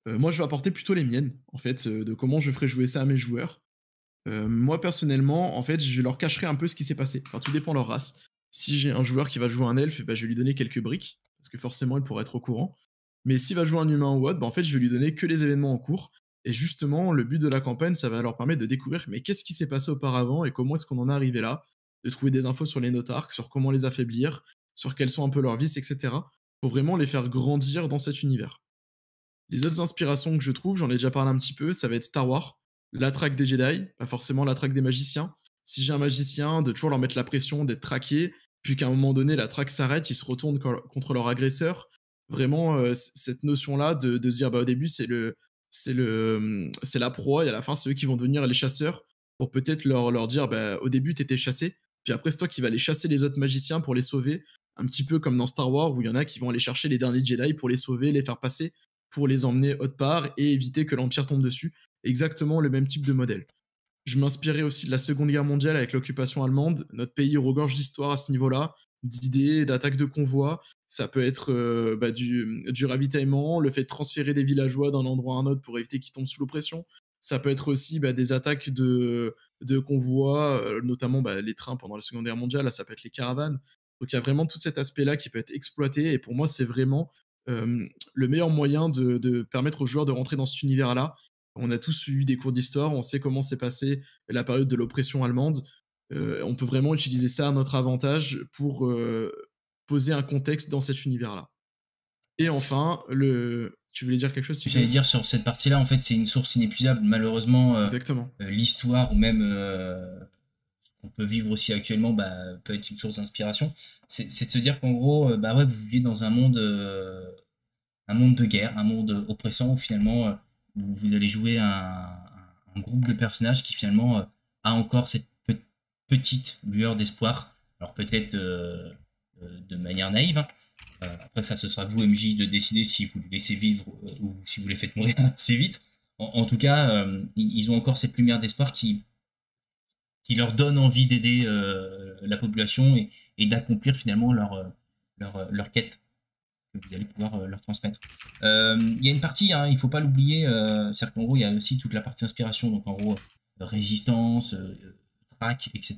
Moi, je vais apporter plutôt les miennes, en fait, de comment je ferai jouer ça à mes joueurs. Moi, personnellement, en fait, je leur cacherai un peu ce qui s'est passé. Enfin, tout dépend de leur race. Si j'ai un joueur qui va jouer un elfe, bah, je vais lui donner quelques briques, parce que forcément, il pourra être au courant. Mais s'il va jouer un humain ou autre, bah, en fait, je vais lui donner que les événements en cours. Et justement, le but de la campagne, ça va leur permettre de découvrir mais qu'est-ce qui s'est passé auparavant et comment est-ce qu'on en est arrivé là, de trouver des infos sur les notarques, sur comment les affaiblir, sur quels sont un peu leurs vices, etc. Pour vraiment les faire grandir dans cet univers. Les autres inspirations que je trouve, j'en ai déjà parlé un petit peu, ça va être Star Wars, la traque des Jedi, pas forcément la traque des magiciens. Si j'ai un magicien, de toujours leur mettre la pression, d'être traqué, puis qu'à un moment donné, la traque s'arrête, ils se retournent contre leur agresseur. Vraiment, cette notion-là de se dire, bah, au début, c'est la proie, et à la fin, c'est eux qui vont devenir les chasseurs, pour peut-être leur dire, bah, au début, t'étais chassé, puis après, c'est toi qui vas aller chasser les autres magiciens pour les sauver, un petit peu comme dans Star Wars, où il y en a qui vont aller chercher les derniers Jedi pour les sauver, les faire passer, pour les emmener autre part et éviter que l'Empire tombe dessus. Exactement le même type de modèle. Je m'inspirais aussi de la Seconde Guerre mondiale avec l'occupation allemande. Notre pays regorge d'histoires à ce niveau-là, d'idées, d'attaques de convois. Ça peut être du ravitaillement, le fait de transférer des villageois d'un endroit à un autre pour éviter qu'ils tombent sous l'oppression. Ça peut être aussi des attaques de convois, notamment les trains pendant la Seconde Guerre mondiale. Là, ça peut être les caravanes. Donc il y a vraiment tout cet aspect-là qui peut être exploité. Et pour moi, c'est vraiment le meilleur moyen de permettre aux joueurs de rentrer dans cet univers-là. On a tous eu des cours d'histoire, on sait comment s'est passée la période de l'oppression allemande. On peut vraiment utiliser ça à notre avantage pour poser un contexte dans cet univers-là. Et enfin, tu voulais dire quelque chose, J'allais dire sur cette partie-là, en fait, c'est une source inépuisable. Malheureusement, Exactement. l'histoire ou même qu'on peut vivre aussi actuellement peut être une source d'inspiration. C'est de se dire qu'en gros, ouais, vous vivez dans un monde de guerre, un monde oppressant où finalement vous allez jouer un groupe de personnages qui finalement a encore cette petite lueur d'espoir. Alors peut-être de manière naïve, hein. Après ça, ce sera vous, MJ, de décider si vous les laissez vivre ou si vous les faites mourir assez vite. En tout cas, ils ont encore cette lumière d'espoir qui leur donne envie d'aider la population et d'accomplir finalement leur quête que vous allez pouvoir leur transmettre. Il y a une partie, hein, il ne faut pas l'oublier, c'est-à-dire qu'en gros, il y a aussi toute la partie inspiration, donc en gros, résistance, track, etc.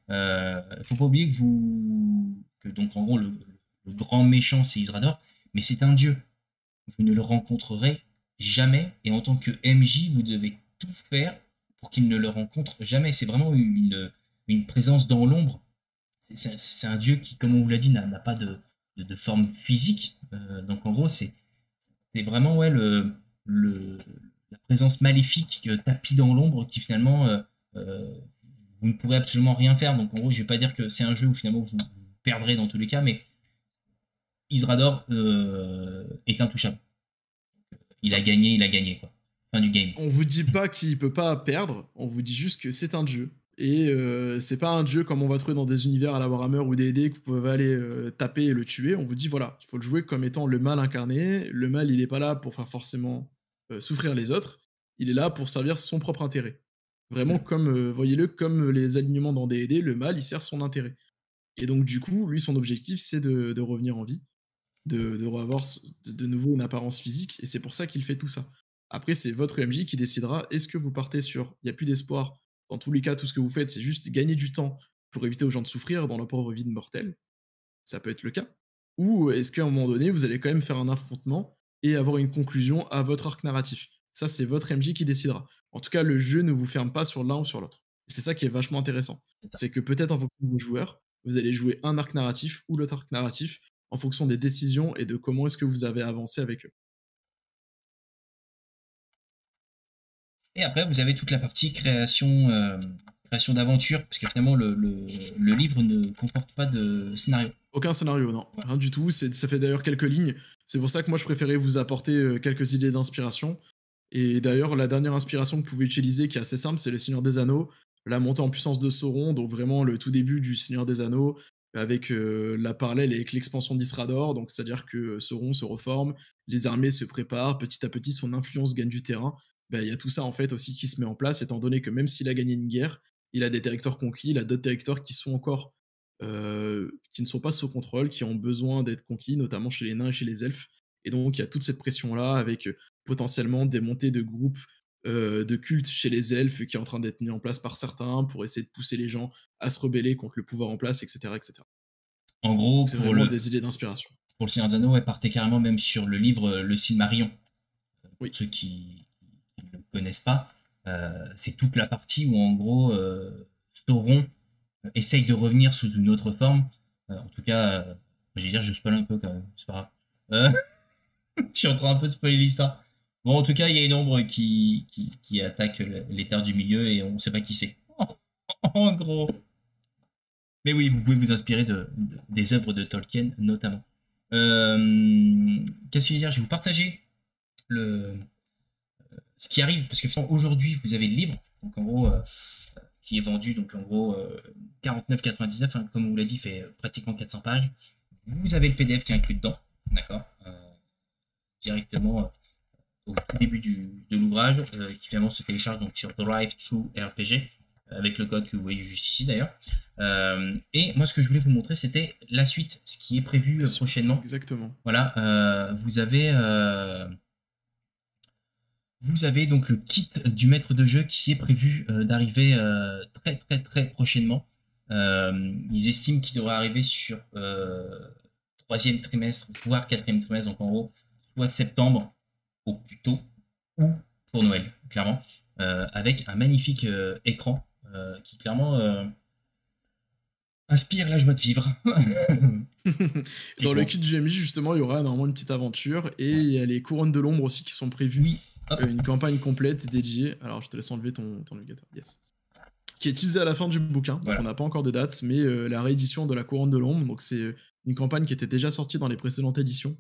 Il ne faut pas oublier que donc en gros, le grand méchant, c'est Isrador, mais c'est un dieu. Vous ne le rencontrerez jamais, et en tant que MJ, vous devez tout faire pour qu'il ne le rencontre jamais. C'est vraiment une présence dans l'ombre. C'est un dieu qui, comme on vous l'a dit, n'a pas de forme physique. Donc en gros, c'est vraiment ouais, la présence maléfique tapis dans l'ombre qui finalement, vous ne pourrez absolument rien faire. Donc en gros, je ne vais pas dire que c'est un jeu où finalement vous perdrez dans tous les cas, mais Isrador est intouchable. Il a gagné quoi. fin du game. On vous dit pas qu'il peut pas perdre, on vous dit juste que c'est un dieu. Et c'est pas un dieu comme on va trouver dans des univers à la Warhammer ou des D&D que vous pouvez aller taper et le tuer. On vous dit voilà, il faut le jouer comme étant le mal incarné. Le mal, il est pas là pour faire forcément souffrir les autres. Il est là pour servir son propre intérêt. Vraiment comme, voyez-le comme les alignements dans D&D, le mal, il sert son intérêt. Et donc du coup, lui, son objectif, c'est de revenir en vie, de revoir de nouveau une apparence physique. Et c'est pour ça qu'il fait tout ça. Après, c'est votre MJ qui décidera, est-ce que vous partez sur il n'y a plus d'espoir, dans tous les cas, tout ce que vous faites, c'est juste gagner du temps pour éviter aux gens de souffrir dans leur pauvre vie de mortel, ça peut être le cas. Ou est-ce qu'à un moment donné, vous allez quand même faire un affrontement et avoir une conclusion à votre arc narratif. Ça, c'est votre MJ qui décidera. En tout cas, le jeu ne vous ferme pas sur l'un ou sur l'autre. C'est ça qui est vachement intéressant. C'est que peut-être en fonction de vos joueurs, vous allez jouer un arc narratif ou l'autre arc narratif en fonction des décisions et de comment est-ce que vous avez avancé avec eux. Et après, vous avez toute la partie création d'aventure, parce que finalement, le livre ne comporte pas de scénario. Aucun scénario, non. Ouais. Rien du tout. Ça fait d'ailleurs quelques lignes. C'est pour ça que moi, je préférais vous apporter quelques idées d'inspiration. Et d'ailleurs, la dernière inspiration que vous pouvez utiliser, qui est assez simple, c'est le Seigneur des Anneaux, la montée en puissance de Sauron, donc vraiment le tout début du Seigneur des Anneaux, avec la parallèle avec l'expansion d'Isrador, donc c'est-à-dire que Sauron se reforme, les armées se préparent, petit à petit son influence gagne du terrain. Il y a tout ça en fait aussi qui se met en place, étant donné que même s'il a gagné une guerre, il a des territoires conquis, il a d'autres territoires qui sont encore qui ne sont pas sous contrôle, qui ont besoin d'être conquis, notamment chez les nains et chez les elfes. Et donc il y a toute cette pression-là avec potentiellement des montées de groupes de culte chez les elfes qui est en train d'être mis en place par certains pour essayer de pousser les gens à se rebeller contre le pouvoir en place, etc. etc. En gros, c'est vraiment des idées d'inspiration. Pour le Seigneur des Anneaux, elle partait carrément même sur le livre Le Silmarillion. Oui. Pour ceux qui ne le connaissent pas, c'est toute la partie où en gros Sauron essaye de revenir sous une autre forme. En tout cas, je vais dire, je spoil un peu quand même, c'est pas grave. Je suis en train un peu de spoiler l'histoire. Bon, en tout cas, il y a une ombre qui attaque les terres du milieu et on ne sait pas qui c'est. En gros. Mais oui, vous pouvez vous inspirer des œuvres de Tolkien, notamment. Qu'est-ce que je veux dire? Je vais vous partager ce qui arrive, parce que aujourd'hui, vous avez le livre, donc en gros, qui est vendu, donc en gros, 49,99, hein, comme on vous l'a dit, fait pratiquement 400 pages. Vous avez le PDF qui est inclus dedans, d'accord, directement au tout début de l'ouvrage, qui finalement se télécharge donc sur Drive Through RPG, avec le code que vous voyez juste ici d'ailleurs. Et moi, ce que je voulais vous montrer, c'était la suite, ce qui est prévu prochainement. Exactement. Voilà, vous avez donc le kit du maître de jeu qui est prévu d'arriver très très très prochainement. Ils estiment qu'il devrait arriver sur 3e trimestre, voire 4e trimestre, donc en gros, soit septembre au plus tôt, ou pour Noël, clairement, avec un magnifique écran qui clairement inspire la joie de vivre. Dans le kit du MJ, justement, il y aura normalement une petite aventure et il y a les couronnes de l'ombre aussi qui sont prévues. Oui. Une campagne complète dédiée. Alors, je te laisse enlever ton navigateur. Yes. Qui est utilisé à la fin du bouquin. Donc, on n'a pas encore de date, mais la réédition de la couronne de l'ombre. Donc, c'est une campagne qui était déjà sortie dans les précédentes éditions.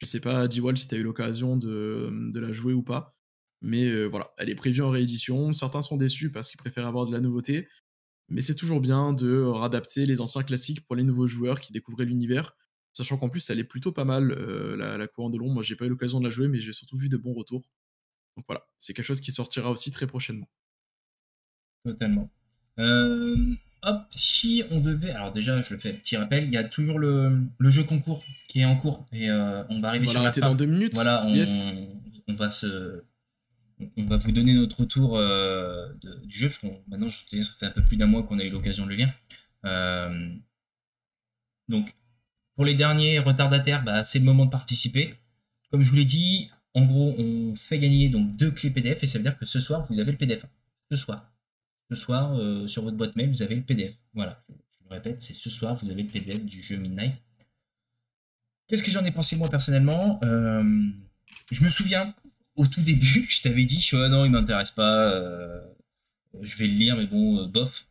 Je sais pas, Diwal, si tu as eu l'occasion de la jouer ou pas. Mais voilà, elle est prévue en réédition. Certains sont déçus parce qu'ils préfèrent avoir de la nouveauté. Mais c'est toujours bien de réadapter les anciens classiques pour les nouveaux joueurs qui découvraient l'univers. Sachant qu'en plus, elle est plutôt pas mal, la couronne de l'ombre. Moi, j'ai pas eu l'occasion de la jouer, mais j'ai surtout vu de bons retours. Donc voilà, c'est quelque chose qui sortira aussi très prochainement. Totalement. Hop, si on devait... Alors déjà, je le fais petit rappel, il y a toujours le jeu concours qui est en cours. Et on va arriver sur la fin. Dans 2 minutes. Voilà, on va vous donner notre retour du jeu, parce que maintenant, ça fait un peu plus d'un mois qu'on a eu l'occasion de le lire. Donc, pour les derniers retardataires, c'est le moment de participer. Comme je vous l'ai dit, en gros, on fait gagner donc 2 clés PDF, et ça veut dire que ce soir, vous avez le PDF. Ce soir, sur votre boîte mail, vous avez le PDF. Voilà, je le répète, c'est ce soir, vous avez le PDF du jeu Midnight. Qu'est-ce que j'en ai pensé moi personnellement? Je me souviens, au tout début, je t'avais dit, non, il m'intéresse pas, je vais le lire, mais bon, bof.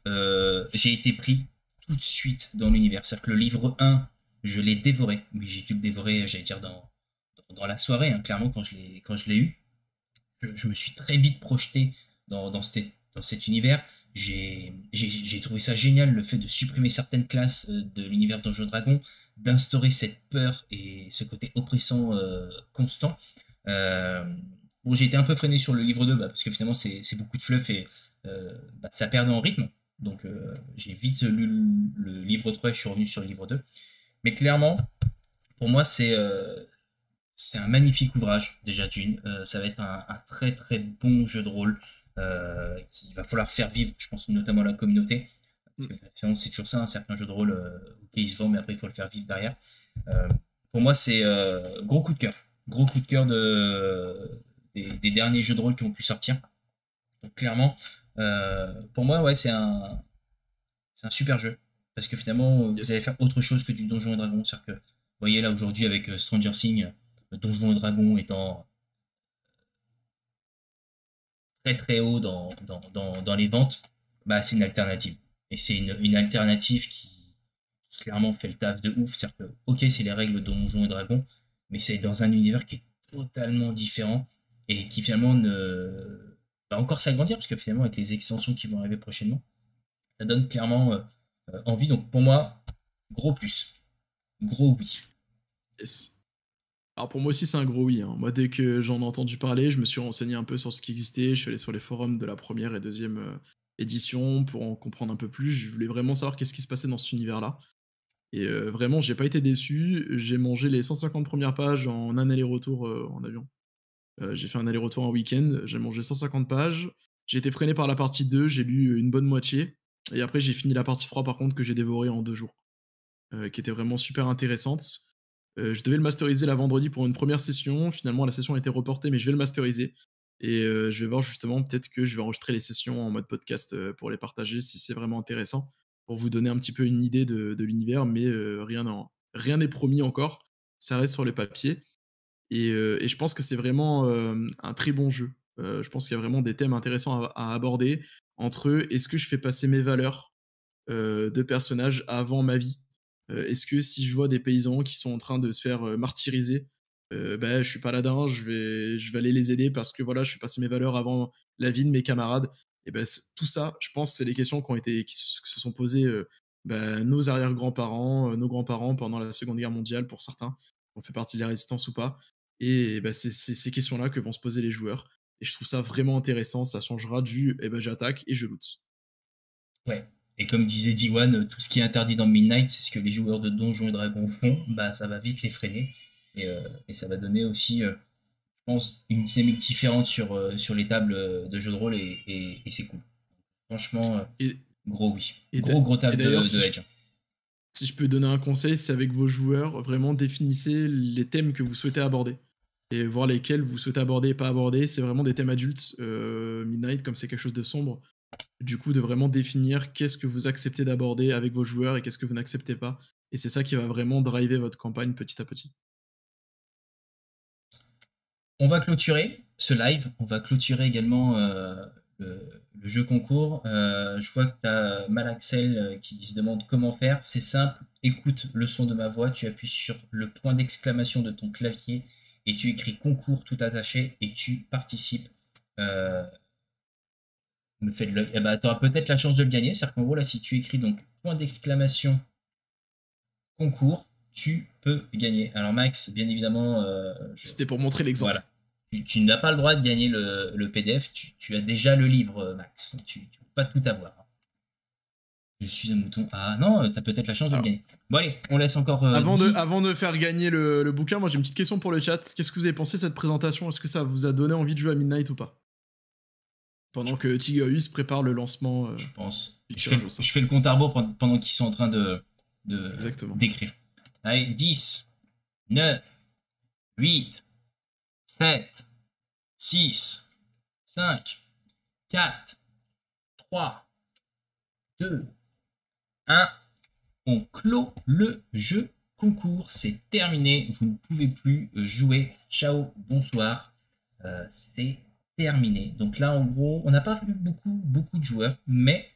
J'ai été pris tout de suite dans l'univers. C'est-à-dire que le livre 1, je l'ai dévoré. Mais j'ai dû le dévorer, j'allais dire, dans la soirée, hein, clairement, quand je l'ai eu. je me suis très vite projeté dans cet univers. J'ai trouvé ça génial, le fait de supprimer certaines classes de l'univers Donjons et Dragons, d'instaurer cette peur et ce côté oppressant constant. Euh, bon, j'ai été un peu freiné sur le livre 2 parce que finalement c'est beaucoup de fluff et ça perdait en rythme. Donc j'ai vite lu le livre 3 et je suis revenu sur le livre 2. Mais clairement, pour moi, c'est un magnifique ouvrage, déjà d'une. Ça va être un très très bon jeu de rôle qu'il va falloir faire vivre, je pense notamment à la communauté. Parce que, finalement, c'est toujours ça, un certain jeu de rôle, ok, il se vend, mais après, il faut le faire vivre derrière. Euh, pour moi, c'est gros coup de cœur. Gros coup de cœur des derniers jeux de rôle qui ont pu sortir. Donc, clairement, pour moi, ouais, c'est un super jeu. Parce que finalement, vous allez faire autre chose que du Donjon et Dragon. C'est-à-dire que, vous voyez là aujourd'hui avec Stranger Things, Donjon et Dragon étant très très haut dans les ventes, bah, c'est une alternative. Et c'est une alternative qui clairement fait le taf de ouf. C'est-à-dire que, ok, c'est les règles de Donjons et Dragons, mais c'est dans un univers qui est totalement différent et qui finalement va encore s'agrandir, parce que finalement, avec les extensions qui vont arriver prochainement, ça donne clairement envie. Donc pour moi, gros plus. Gros oui. Yes. Alors pour moi aussi c'est un gros oui. Moi dès que j'en ai entendu parler, je me suis renseigné un peu sur ce qui existait, je suis allé sur les forums de la première et deuxième édition pour en comprendre un peu plus. Je voulais vraiment savoir qu'est-ce qui se passait dans cet univers-là. Et vraiment j'ai pas été déçu, j'ai mangé les 150 premières pages en un aller-retour en avion. J'ai fait un aller-retour en week-end, j'ai mangé 150 pages, j'ai été freiné par la partie 2, j'ai lu une bonne moitié, et après j'ai fini la partie 3 par contre que j'ai dévoré en 2 jours, qui était vraiment super intéressante. Je devais le masteriser la vendredi pour une première session. Finalement, la session a été reportée, mais je vais le masteriser. Et je vais voir justement, peut-être que je vais enregistrer les sessions en mode podcast pour les partager si c'est vraiment intéressant, pour vous donner un petit peu une idée de l'univers, mais rien n'est promis encore. Ça reste sur le papier. Et je pense que c'est vraiment un très bon jeu. Je pense qu'il y a vraiment des thèmes intéressants à aborder entre est-ce que je fais passer mes valeurs de personnages avant ma vie. Est-ce que si je vois des paysans qui sont en train de se faire martyriser, je suis paladin, je vais aller les aider parce que voilà, je fais passer mes valeurs avant la vie de mes camarades. Et tout ça, je pense, c'est des questions qui se sont posées nos arrière-grands-parents, nos grands-parents pendant la Seconde Guerre mondiale pour certains, on fait partie de la résistance ou pas. Et c'est ces questions-là que vont se poser les joueurs. Et je trouve ça vraiment intéressant. Ça changera du j'attaque et je loot. Ouais. Et comme disait D1, tout ce qui est interdit dans Midnight, c'est ce que les joueurs de Donjons et Dragons font, bah ça va vite les freiner. Et ça va donner aussi, je pense, une dynamique différente sur les tables de jeux de rôle et c'est cool. Franchement, Et, gros oui. et Gros table d'ailleurs, de Edge. Si je peux donner un conseil, c'est avec vos joueurs, vraiment définissez les thèmes que vous souhaitez aborder. Et voir lesquels vous souhaitez aborder et pas aborder. C'est vraiment des thèmes adultes. Midnight, comme c'est quelque chose de sombre, du coup, de vraiment définir qu'est-ce que vous acceptez d'aborder avec vos joueurs et qu'est-ce que vous n'acceptez pas. Et c'est ça qui va vraiment driver votre campagne petit à petit. On va clôturer ce live. On va clôturer également le jeu concours. Je vois que tu as Malaxel qui se demande comment faire. C'est simple. Écoute le son de ma voix. Tu appuies sur le point d'exclamation de ton clavier et tu écris concours tout attaché et tu participes. Me fait de l'œil. Eh ben, tu auras peut-être la chance de le gagner. C'est-à-dire qu'en gros, là, si tu écris donc point d'exclamation concours, tu peux gagner. Alors, Max, bien évidemment. C'était pour montrer l'exemple. Voilà. Tu n'as pas le droit de gagner le PDF. Tu as déjà le livre, Max. Tu ne peux pas tout avoir. Je suis un mouton. Ah non, tu as peut-être la chance de le gagner. Bon, allez, on laisse encore. Avant de faire gagner le bouquin, moi j'ai une petite question pour le chat. Qu'est-ce que vous avez pensé de cette présentation? Est-ce que ça vous a donné envie de jouer à Midnight ou pas? Pendant que Tigreus prépare le lancement. Je pense. Je fais le compte à rebours pendant qu'ils sont en train d'écrire. Allez, 10, 9, 8, 7, 6, 5, 4, 3, 2, 1. On clôt le jeu concours. C'est terminé. Vous ne pouvez plus jouer. Ciao, bonsoir. C'est terminé. Donc là, en gros, on n'a pas vu beaucoup de joueurs, mais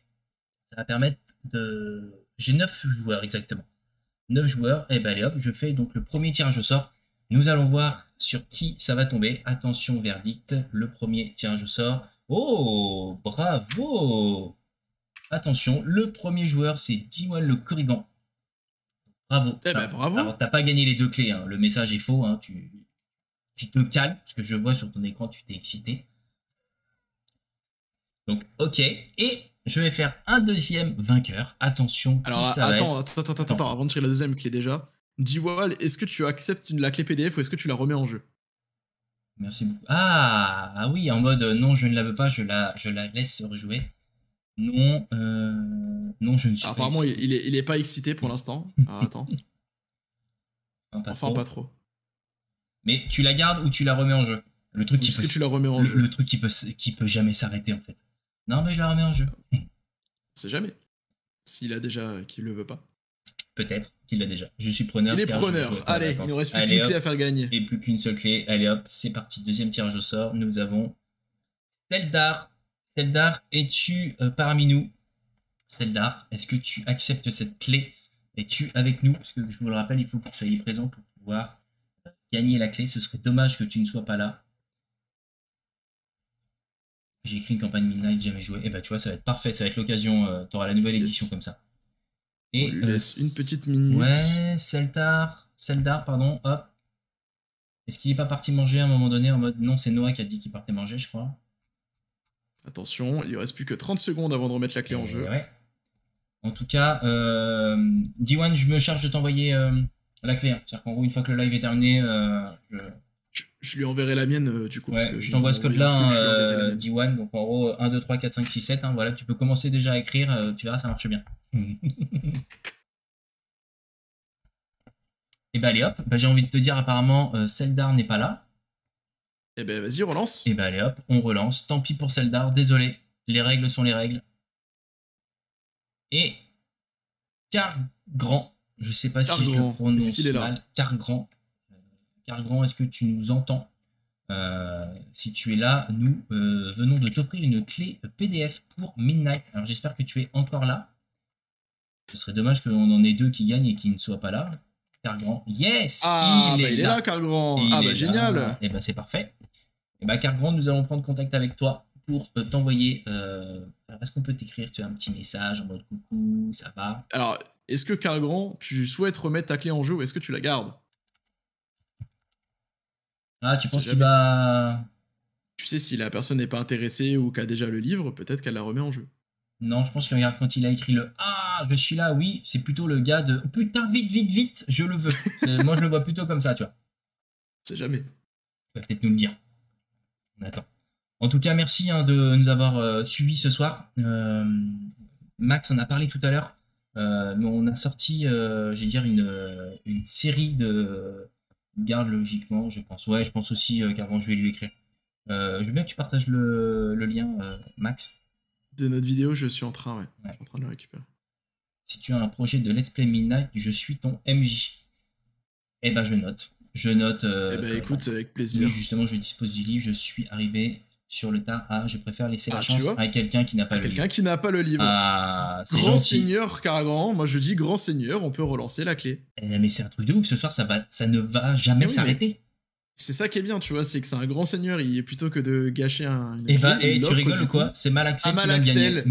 ça va permettre de... J'ai 9 joueurs exactement. 9 joueurs. Et ben allez hop, je fais donc le premier tirage au sort. Nous allons voir sur qui ça va tomber. Attention, verdict, le premier tirage au sort. Oh, bravo! Attention, le premier joueur, c'est D1 le Corrigan. Bravo. Eh ben, bravo. Alors, t'as pas gagné les 2 clés, hein. Le message est faux, hein. Tu te calmes, parce que je vois sur ton écran, tu t'es excité. Donc, ok. Et je vais faire un deuxième vainqueur. Attention, alors, qui ça va être? attends, avant de tirer la deuxième clé déjà. D-Wall, est-ce que tu acceptes la clé PDF ou est-ce que tu la remets en jeu? Merci beaucoup. Ah oui, en mode non, je ne la veux pas, je la laisse rejouer. Non, non, je ne suis pas Apparemment, excité. il est pas excité pour l'instant. Alors, attends. Enfin, pas trop. Mais tu la gardes ou tu la remets en jeu? Le truc qui Est-ce peut, que tu la remets en jeu? le truc qui peut jamais s'arrêter en fait. Non, mais je la remets en jeu. C'est jamais. S'il a déjà, qu'il le veut pas. Peut-être qu'il l'a déjà. Je suis preneur. Il est car je vais preneur. jouer pendant Allez, les il vacances. nous reste plus Allez, qu'une clé hop. à faire gagner. Et plus qu'une seule clé. Allez hop, c'est parti. Deuxième tirage au sort. Nous avons Seldar. Seldar, es-tu parmi nous? Seldar, est-ce que tu acceptes cette clé? Es-tu avec nous? Parce que je vous le rappelle, il faut que vous soyez présent pour pouvoir gagner la clé. Ce serait dommage que tu ne sois pas là. J'ai écrit une campagne Midnight, jamais joué. Et bah tu vois, ça va être parfait. Ça va être l'occasion. Tu auras la nouvelle édition comme ça. Et on lui laisse une petite minute. Ouais, Seldar, pardon, hop. Est-ce qu'il est pas parti manger à un moment donné en mode... Non, c'est Noah qui a dit qu'il partait manger, je crois. Attention, il ne reste plus que 30 secondes avant de remettre la clé en jeu. Ouais. En tout cas, D1, je me charge de t'envoyer la clé. Hein. C'est-à-dire qu'en gros, une fois que le live est terminé, je lui enverrai la mienne du coup. Ouais, parce que je t'envoie ce code-là, truc, D1. Donc en gros, 1, 2, 3, 4, 5, 6, 7. Hein, voilà, tu peux commencer déjà à écrire. Tu verras, ça marche bien. Et bah allez hop, bah, j'ai envie de te dire apparemment Seldar n'est pas là. Et ben vas-y, relance. Et bah allez hop, on relance. Tant pis pour Seldar, désolé. Les règles sont les règles. Et Cargrand, je sais pas si je le prononce mal. Cargrand. Cargrand, est-ce que tu nous entends? Si tu es là, nous venons de t'offrir une clé PDF pour Midnight. Alors j'espère que tu es encore là. Ce serait dommage qu'on en ait 2 qui gagnent et qui ne soient pas là. Cargrand, yes, il est là, Cargrand. Ah bah génial. Et bah c'est parfait. Et bah Cargrand, nous allons prendre contact avec toi pour t'envoyer. Alors est-ce qu'on peut t'écrire un petit message en mode coucou, ça va? Alors, est-ce que Cargrand, tu souhaites remettre ta clé en jeu ou est-ce que tu la gardes? Ah, tu penses qu'il va... Tu sais, si la personne n'est pas intéressée ou qu'a déjà le livre, peut-être qu'elle la remet en jeu. Non, je pense que regarde, quand il a écrit le « Ah, je suis là, oui », c'est plutôt le gars de « Putain, vite, vite, vite, je le veux ». Moi, je le vois plutôt comme ça, tu vois. C'est jamais. Tu vas peut-être nous le dire. On attend. En tout cas, merci de nous avoir suivis ce soir. Max en a parlé tout à l'heure. Mais on a sorti, je vais dire, une série de gardes, logiquement, je pense. Ouais, je pense aussi qu'avant, je vais lui écrire. Je veux bien que tu partages le lien, Max. De notre vidéo, je suis en train, Je suis en train de le récupérer. Si tu as un projet de Let's Play Midnight, je suis ton MJ. Eh ben, je note. Je note. Eh ben, écoute, avec plaisir. Oui, justement, je dispose du livre. Je suis arrivé sur le tard. Ah, je préfère laisser la tu chance vois à quelqu'un qui n'a pas le livre. Quelqu'un qui n'a pas le livre. Ah, c'est Grand gentil. seigneur Cargrand, moi je dis grand seigneur, on peut relancer la clé. Eh, mais c'est un truc de ouf. Ce soir, ça ne va jamais s'arrêter. C'est ça qui est bien, tu vois, c'est que c'est un grand seigneur, plutôt que de gâcher une clé. Et tu rigoles ou quoi? C'est Malaxel qui va gagner.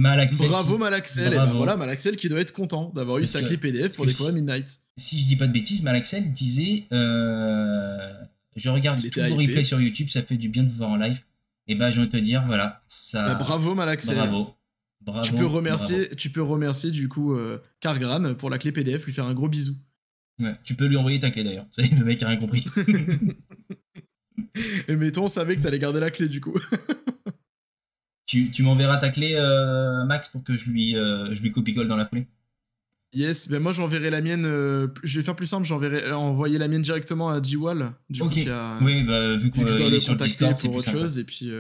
Bravo Malaxel. Et ben voilà, Malaxel qui doit être content d'avoir eu sa clé PDF pour découvrir Midnight. Si je dis pas de bêtises, Malaxel disait je regarde tous vos replays sur YouTube, ça fait du bien de vous voir en live. Et bah je vais te dire, voilà, ça. Bravo Malaxel. Bravo. Tu peux remercier du coup Cargran pour la clé PDF, lui faire un gros bisou. Ouais, tu peux lui envoyer ta clé d'ailleurs. Le mec a rien compris. Et mettons, on savait que t'allais garder la clé du coup. tu m'enverras ta clé, Max, pour que je lui copie-colle dans la foulée. Yes, ben moi j'enverrai la mienne. Je vais faire plus simple, envoyer la mienne directement à D-Wall. Ok. Oui, bah vu qu'on est sur le Discord, c'est plus simple. Chose, et puis.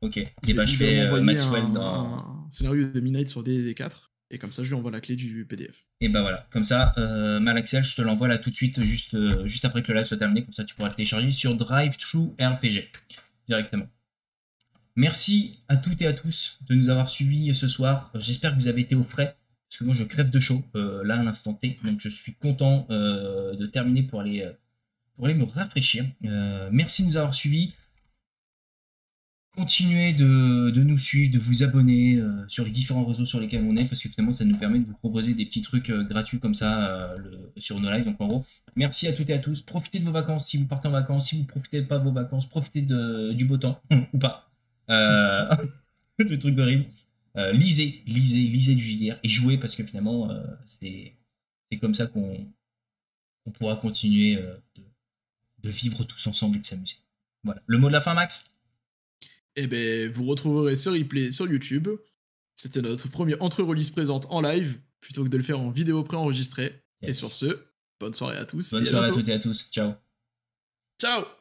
Ok. Et bah je fais Maxwell dans. Un scénario de Midnight sur DD4. Et comme ça, je lui envoie la clé du PDF. Et bah voilà, comme ça, Malaxel, je te l'envoie là tout de suite, juste après que le live soit terminé. Comme ça, tu pourras le télécharger sur DriveThru RPG directement. Merci à toutes et à tous de nous avoir suivis ce soir. J'espère que vous avez été au frais, parce que moi, je crève de chaud là à l'instant T. Donc, je suis content de terminer pour aller pour aller me rafraîchir. Merci de nous avoir suivis. Continuez de nous suivre, de vous abonner sur les différents réseaux sur lesquels on est, parce que finalement ça nous permet de vous proposer des petits trucs gratuits comme ça sur nos lives. Donc en gros, merci à toutes et à tous. Profitez de vos vacances si vous partez en vacances. Si vous ne profitez pas de vos vacances, profitez du beau temps ou pas. Le truc horrible. Lisez du JDR et jouez, parce que finalement c'est comme ça qu'on pourra continuer de vivre tous ensemble et de s'amuser. Voilà. Le mot de la fin, Max? Et ben, vous retrouverez ce replay sur YouTube. C'était notre premier entre-release présente en live, plutôt que de le faire en vidéo préenregistrée. Yes. Et sur ce, bonne soirée à tous. Bonne soirée à toutes et à tous. Ciao. Ciao.